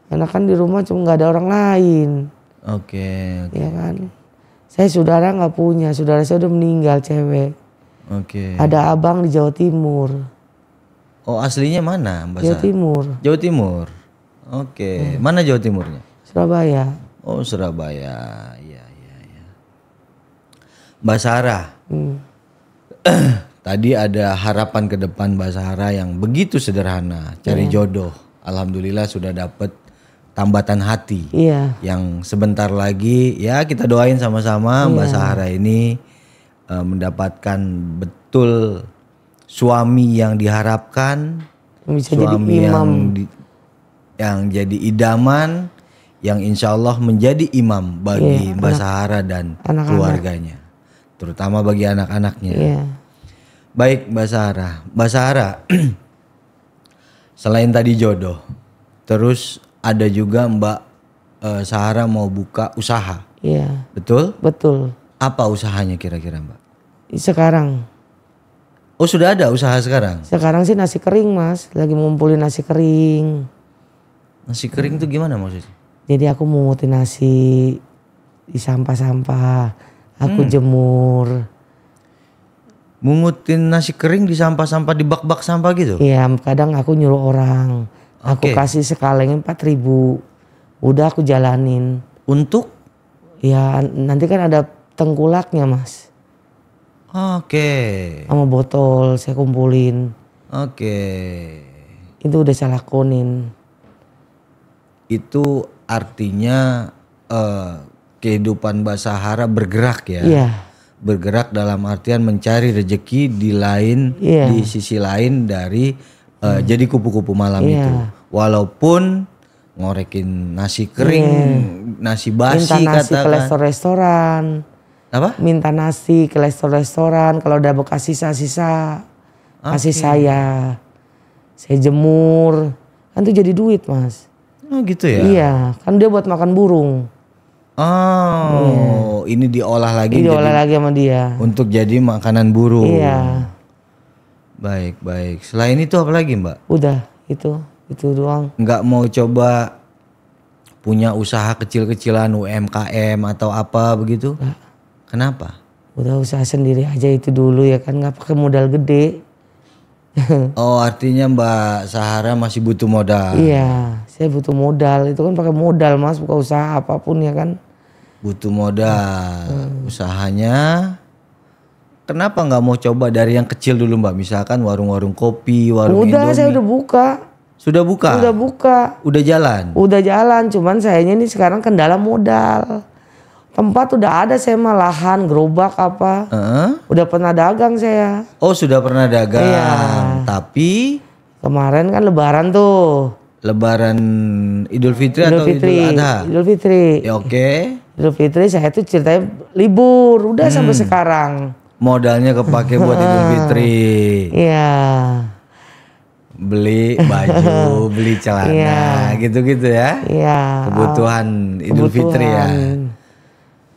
[SPEAKER 1] Karena kan di rumah cuma nggak ada orang lain.
[SPEAKER 2] Oke.
[SPEAKER 1] Ya kan. Saya saudara nggak punya, saudara saya udah meninggal cewek.
[SPEAKER 2] Oke.
[SPEAKER 1] Ada abang di Jawa Timur.
[SPEAKER 2] Oh aslinya mana Mbak
[SPEAKER 1] Jawa Timur.
[SPEAKER 2] Jawa Timur. Oke. Mana Jawa Timurnya?
[SPEAKER 1] Surabaya.
[SPEAKER 2] Oh Surabaya. Iya. Mbak Sahara. Tadi ada harapan ke depan Mbak Sahara yang begitu sederhana, cari jodoh. Alhamdulillah sudah dapat tambatan hati.
[SPEAKER 1] Iya.
[SPEAKER 2] Yang sebentar lagi ya kita doain sama-sama Mbak Sahara ini mendapatkan betul suami yang diharapkan,
[SPEAKER 1] bisa
[SPEAKER 2] suami
[SPEAKER 1] jadi imam.
[SPEAKER 2] yang jadi idaman, yang insya Allah menjadi imam bagi Mbak Sahara dan keluarganya. Terutama bagi anak-anaknya. Baik Mbak Sahara, selain tadi jodoh, terus ada juga Mbak Sahara mau buka usaha.
[SPEAKER 1] Iya.
[SPEAKER 2] Betul?
[SPEAKER 1] Betul.
[SPEAKER 2] Apa usahanya kira-kira Mbak?
[SPEAKER 1] Sekarang.
[SPEAKER 2] Oh sudah ada usaha sekarang?
[SPEAKER 1] Sekarang sih nasi kering Mas, lagi ngumpulin nasi kering.
[SPEAKER 2] Nasi kering itu gimana maksudnya?
[SPEAKER 1] Jadi aku mungutin nasi di sampah-sampah. Aku jemur.
[SPEAKER 2] Mungutin nasi kering di sampah-sampah, di bak-bak sampah gitu?
[SPEAKER 1] Iya, kadang aku nyuruh orang. Aku kasih sekaleng 4.000. Udah aku jalanin.
[SPEAKER 2] Untuk?
[SPEAKER 1] Ya nanti kan ada tengkulaknya Mas.
[SPEAKER 2] Oke.
[SPEAKER 1] Sama botol saya kumpulin.
[SPEAKER 2] Oke.
[SPEAKER 1] Itu udah saya lakonin.
[SPEAKER 2] Itu artinya kehidupan Mbak Sahara bergerak ya.
[SPEAKER 1] Iya.
[SPEAKER 2] Bergerak dalam artian mencari rezeki di sisi lain dari jadi kupu-kupu malam itu. Walaupun ngorekin nasi kering, nasi basi
[SPEAKER 1] minta nasi
[SPEAKER 2] katakan.
[SPEAKER 1] ke restoran.
[SPEAKER 2] Apa?
[SPEAKER 1] Minta nasi ke restoran. Kalau udah bekas sisa-sisa kasih saya. Saya jemur. Kan itu jadi duit Mas.
[SPEAKER 2] Oh gitu ya?
[SPEAKER 1] Iya, kan dia buat makan burung.
[SPEAKER 2] Oh, ini diolah lagi.
[SPEAKER 1] Ini diolah lagi sama dia.
[SPEAKER 2] Untuk jadi makanan burung.
[SPEAKER 1] Iya.
[SPEAKER 2] Baik. Selain itu apa lagi, Mbak?
[SPEAKER 1] Udah, itu doang.
[SPEAKER 2] Nggak mau coba punya usaha kecil-kecilan, UMKM atau apa begitu?
[SPEAKER 1] Nggak.
[SPEAKER 2] Kenapa?
[SPEAKER 1] Udah usaha sendiri aja itu dulu ya kan, nggak pakai modal gede.
[SPEAKER 2] Oh, artinya Mbak Sahara masih butuh modal.
[SPEAKER 1] Iya, saya butuh modal. Itu kan pakai modal Mas, buka usaha apapun ya kan.
[SPEAKER 2] Butuh modal. Usahanya kenapa nggak mau coba dari yang kecil dulu Mbak? Misalkan warung-warung kopi, warung
[SPEAKER 1] Udah,
[SPEAKER 2] Indomie.
[SPEAKER 1] saya udah buka.
[SPEAKER 2] Sudah buka?
[SPEAKER 1] Udah buka.
[SPEAKER 2] Udah jalan?
[SPEAKER 1] Udah jalan, cuman sayanya ini sekarang kendala modal. Tempat udah ada, saya mah lahan, gerobak apa. Udah pernah dagang saya.
[SPEAKER 2] Oh, sudah pernah dagang.
[SPEAKER 1] Iya.
[SPEAKER 2] Tapi
[SPEAKER 1] kemarin kan lebaran tuh.
[SPEAKER 2] Lebaran Idul Fitri atau Idul Adha?
[SPEAKER 1] Idul Fitri.
[SPEAKER 2] Ya, oke.
[SPEAKER 1] Idul Fitri saya tuh ceritanya libur, udah sampai sekarang.
[SPEAKER 2] Modalnya kepake buat Idul Fitri.
[SPEAKER 1] Iya.
[SPEAKER 2] Beli baju, beli celana, gitu-gitu ya.
[SPEAKER 1] Iya.
[SPEAKER 2] Kebutuhan Idul Fitri ya.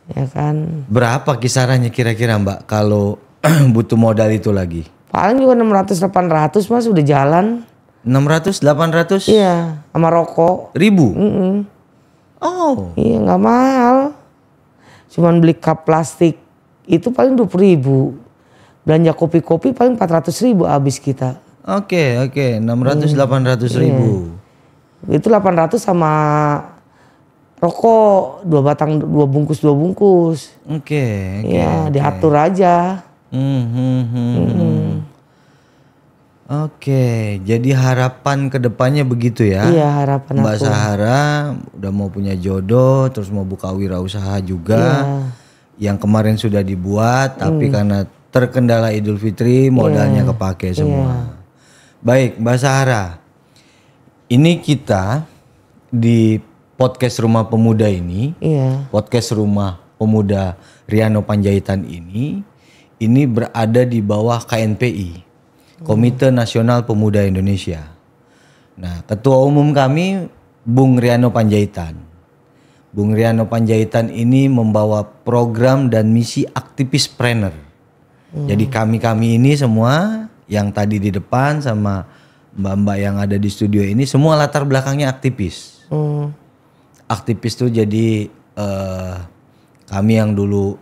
[SPEAKER 1] Ya kan.
[SPEAKER 2] Berapa kisarannya kira-kira Mbak kalau butuh modal itu lagi?
[SPEAKER 1] Paling juga 600-800 Mas udah jalan.
[SPEAKER 2] 600-800?
[SPEAKER 1] Iya, sama rokok.
[SPEAKER 2] Ribu? Oh.
[SPEAKER 1] Iya nggak mahal. Cuman beli cup plastik itu paling 20.000. Belanja kopi-kopi paling 400.000 habis kita.
[SPEAKER 2] Oke. 600-800 ribu.
[SPEAKER 1] Itu 800 sama rokok 2 batang, 2 bungkus.
[SPEAKER 2] Oke.
[SPEAKER 1] Iya, diatur aja.
[SPEAKER 2] Oke, jadi harapan kedepannya begitu ya?
[SPEAKER 1] Iya, harapan
[SPEAKER 2] Mbak
[SPEAKER 1] aku.
[SPEAKER 2] Sahara udah mau punya jodoh, terus mau buka wirausaha juga.
[SPEAKER 1] Iya.
[SPEAKER 2] Yang kemarin sudah dibuat, tapi karena terkendala Idul Fitri modalnya kepake semua. Baik, Mbak Sahara. Ini kita di podcast Rumah Pemuda ini, podcast Rumah Pemuda Riano Panjaitan ini berada di bawah KNPI. Komite Nasional Pemuda Indonesia. Nah, ketua umum kami Bung Riano Panjaitan. Bung Riano Panjaitan ini membawa program dan misi aktivispreneur. Jadi kami ini semua yang tadi di depan sama mbak-mbak yang ada di studio ini semua latar belakangnya aktivis. Aktivis tuh jadi kami yang dulu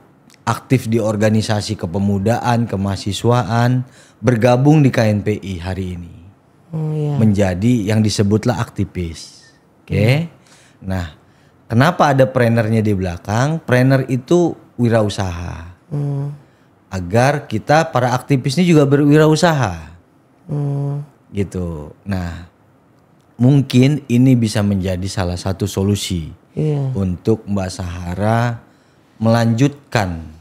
[SPEAKER 2] aktif di organisasi kepemudaan, kemahasiswaan, bergabung di KNPI hari ini. Menjadi yang disebutlah aktivis. Oke. Nah, kenapa ada prenernya di belakang? Prener itu wirausaha. Agar kita para aktivis ini juga berwirausaha. Gitu. Nah, mungkin ini bisa menjadi salah satu solusi untuk Mbak Sahara melanjutkan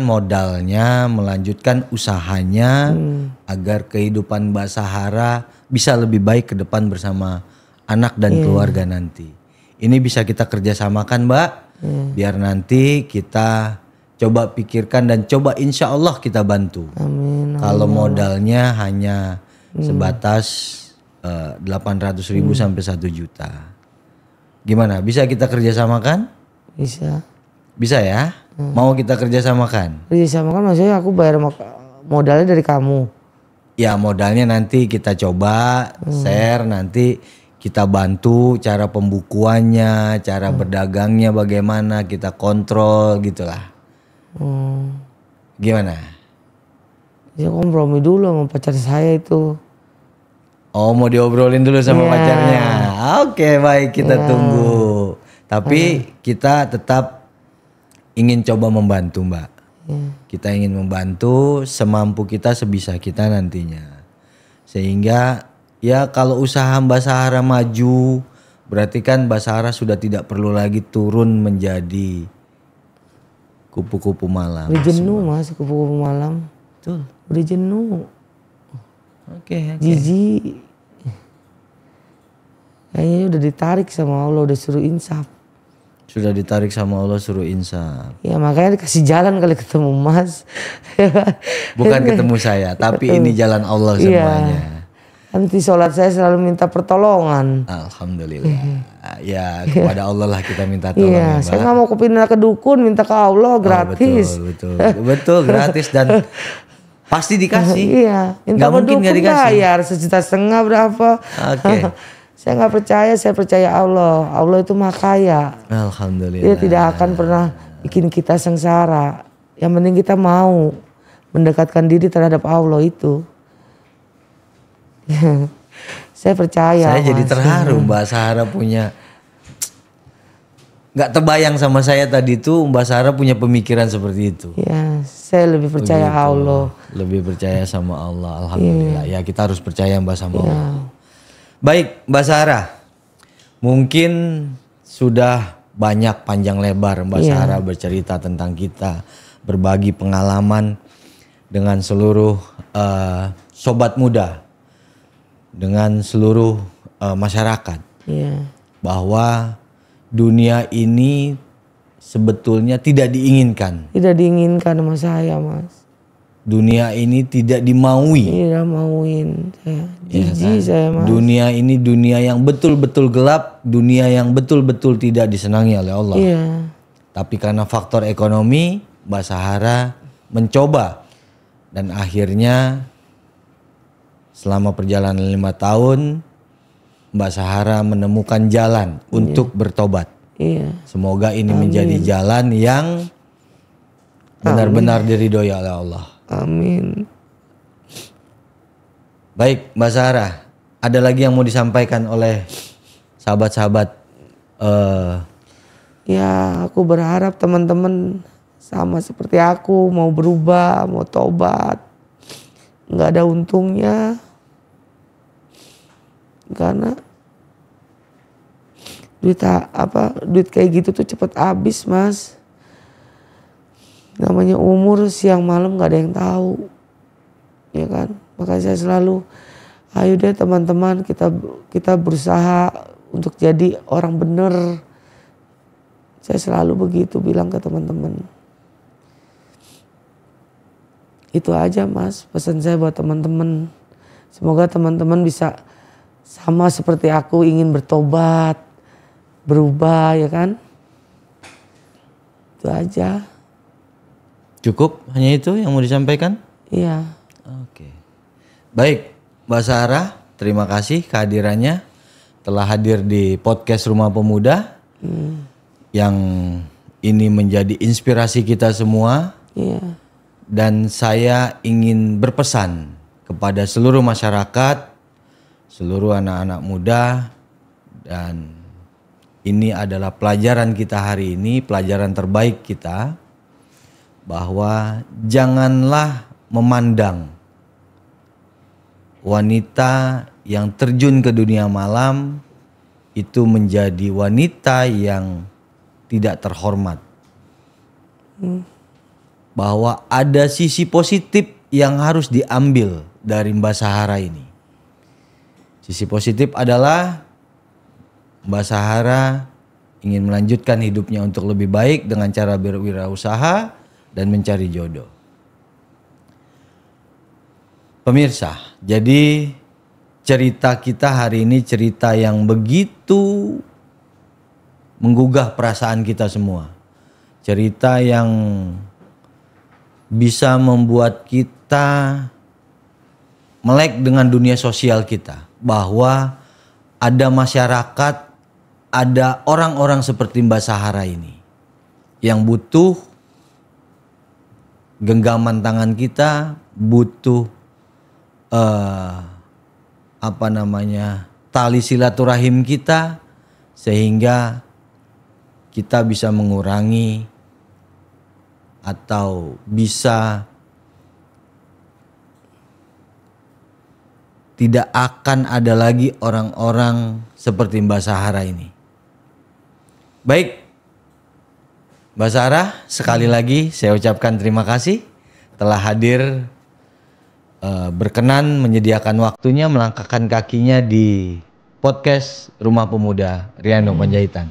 [SPEAKER 2] modalnya, melanjutkan usahanya agar kehidupan Mbak Sahara bisa lebih baik ke depan bersama anak dan keluarga nanti. Ini bisa kita kerjasamakan Mbak, biar nanti kita coba pikirkan dan coba insya Allah kita bantu.
[SPEAKER 1] Amin.
[SPEAKER 2] Kalau modalnya hanya sebatas 800.000 sampai 1 juta. Gimana? Bisa kita kerjasamakan? Bisa ya? Mau kita kerjasamakan?
[SPEAKER 1] Kerjasamakan maksudnya aku bayar modalnya dari kamu.
[SPEAKER 2] Ya modalnya nanti kita coba share, nanti kita bantu cara pembukuannya, cara berdagangnya bagaimana, kita kontrol gitulah. Gimana?
[SPEAKER 1] Ya kompromi dulu sama pacar saya itu.
[SPEAKER 2] Oh mau diobrolin dulu sama pacarnya. Oke baik kita tunggu. Tapi kita tetap ingin coba membantu Mbak. Kita ingin membantu semampu kita, sebisa kita nantinya. Sehingga ya kalau usaha Mbak Sahara maju, berarti kan Mbak Sahara sudah tidak perlu lagi turun menjadi kupu-kupu malam.
[SPEAKER 1] Udah jenuh Mas, kupu-kupu malam.
[SPEAKER 2] Betul.
[SPEAKER 1] Udah jenuh.
[SPEAKER 2] Oke.
[SPEAKER 1] Jijik. Kayaknya udah ditarik sama Allah, udah suruh insaf.
[SPEAKER 2] Sudah ditarik sama Allah suruh insaf.
[SPEAKER 1] Ya makanya dikasih jalan kali ketemu Mas.
[SPEAKER 2] Bukan ketemu saya, tapi ini jalan Allah semuanya.
[SPEAKER 1] Nanti sholat saya selalu minta pertolongan.
[SPEAKER 2] Alhamdulillah. Ya kepada Allah lah kita minta tolong.
[SPEAKER 1] Iya,
[SPEAKER 2] ya,
[SPEAKER 1] saya nggak mau kepindah ke dukun, minta ke Allah gratis.
[SPEAKER 2] Betul gratis dan pasti dikasih.
[SPEAKER 1] Iya, minta ke dukun bayar 1,5 juta berapa?
[SPEAKER 2] Oke.
[SPEAKER 1] Saya nggak percaya, saya percaya Allah. Allah itu maha kaya.
[SPEAKER 2] Alhamdulillah.
[SPEAKER 1] Dia tidak akan pernah bikin kita sengsara. Yang penting kita mau mendekatkan diri terhadap Allah itu. Saya percaya.
[SPEAKER 2] Saya jadi terharu Mbak Sahara punya. Gak terbayang sama saya tadi tuh Mbak Sahara punya pemikiran seperti itu.
[SPEAKER 1] Ya, saya lebih percaya Allah.
[SPEAKER 2] Lebih percaya sama Allah. Alhamdulillah. Ya kita harus percaya Mbak sama Allah. Baik Mbak Sahara. Mungkin sudah banyak panjang lebar Mbak Sahara bercerita tentang kita. Berbagi pengalaman dengan seluruh sobat muda. Dengan seluruh masyarakat. Bahwa dunia ini sebetulnya tidak diinginkan.
[SPEAKER 1] Tidak diinginkan sama saya, Mas.
[SPEAKER 2] Dunia ini tidak dimaui.
[SPEAKER 1] Tidak mauin saya. Jijik saya, Mas.
[SPEAKER 2] Dunia ini dunia yang betul-betul gelap, dunia yang betul-betul tidak disenangi oleh Allah.
[SPEAKER 1] Iya.
[SPEAKER 2] Tapi karena faktor ekonomi, Mbak Sahara mencoba dan akhirnya selama perjalanan 5 tahun Mbak Sahara menemukan jalan untuk bertobat.
[SPEAKER 1] Iya.
[SPEAKER 2] Semoga ini menjadi jalan yang benar-benar diridhoi oleh Allah.
[SPEAKER 1] Amin.
[SPEAKER 2] Baik Mbak Sahara, ada lagi yang mau disampaikan oleh sahabat-sahabat?
[SPEAKER 1] Ya aku berharap teman-teman sama seperti aku mau berubah, mau tobat. Nggak ada untungnya. Karena duit kayak gitu tuh cepet habis, Mas. Namanya umur siang malam nggak ada yang tahu, ya kan? Makanya saya selalu, ayo deh teman-teman kita berusaha untuk jadi orang bener. Saya selalu begitu bilang ke teman-teman. Itu aja, Mas, pesan saya buat teman-teman. Semoga teman-teman bisa sama seperti aku ingin bertobat, berubah, ya kan? Itu aja.
[SPEAKER 2] Cukup hanya itu yang mau disampaikan?
[SPEAKER 1] Iya.
[SPEAKER 2] Oke. Baik, Mbak Sahara, terima kasih kehadirannya. Telah hadir di podcast Rumah Pemuda. Yang ini menjadi inspirasi kita semua.
[SPEAKER 1] Iya.
[SPEAKER 2] Dan saya ingin berpesan kepada seluruh masyarakat, seluruh anak-anak muda, dan ini adalah pelajaran kita hari ini, pelajaran terbaik kita, bahwa janganlah memandang wanita yang terjun ke dunia malam itu menjadi wanita yang tidak terhormat. Bahwa ada sisi positif yang harus diambil dari Mbak Sahara ini. Sisi positif adalah Mbak Sahara ingin melanjutkan hidupnya untuk lebih baik dengan cara berwirausaha dan mencari jodoh. Pemirsa, jadi cerita kita hari ini cerita yang begitu menggugah perasaan kita semua. Cerita yang bisa membuat kita melek dengan dunia sosial kita. Bahwa ada masyarakat, ada orang-orang seperti Mbak Sahara ini yang butuh genggaman tangan kita, butuh tali silaturahim kita, sehingga kita bisa mengurangi atau bisa tidak akan ada lagi orang-orang seperti Mbak Sahara ini. Baik, Mbak Sahara, sekali lagi saya ucapkan terima kasih telah hadir, berkenan menyediakan waktunya, melangkahkan kakinya di podcast Rumah Pemuda Riano Panjaitan.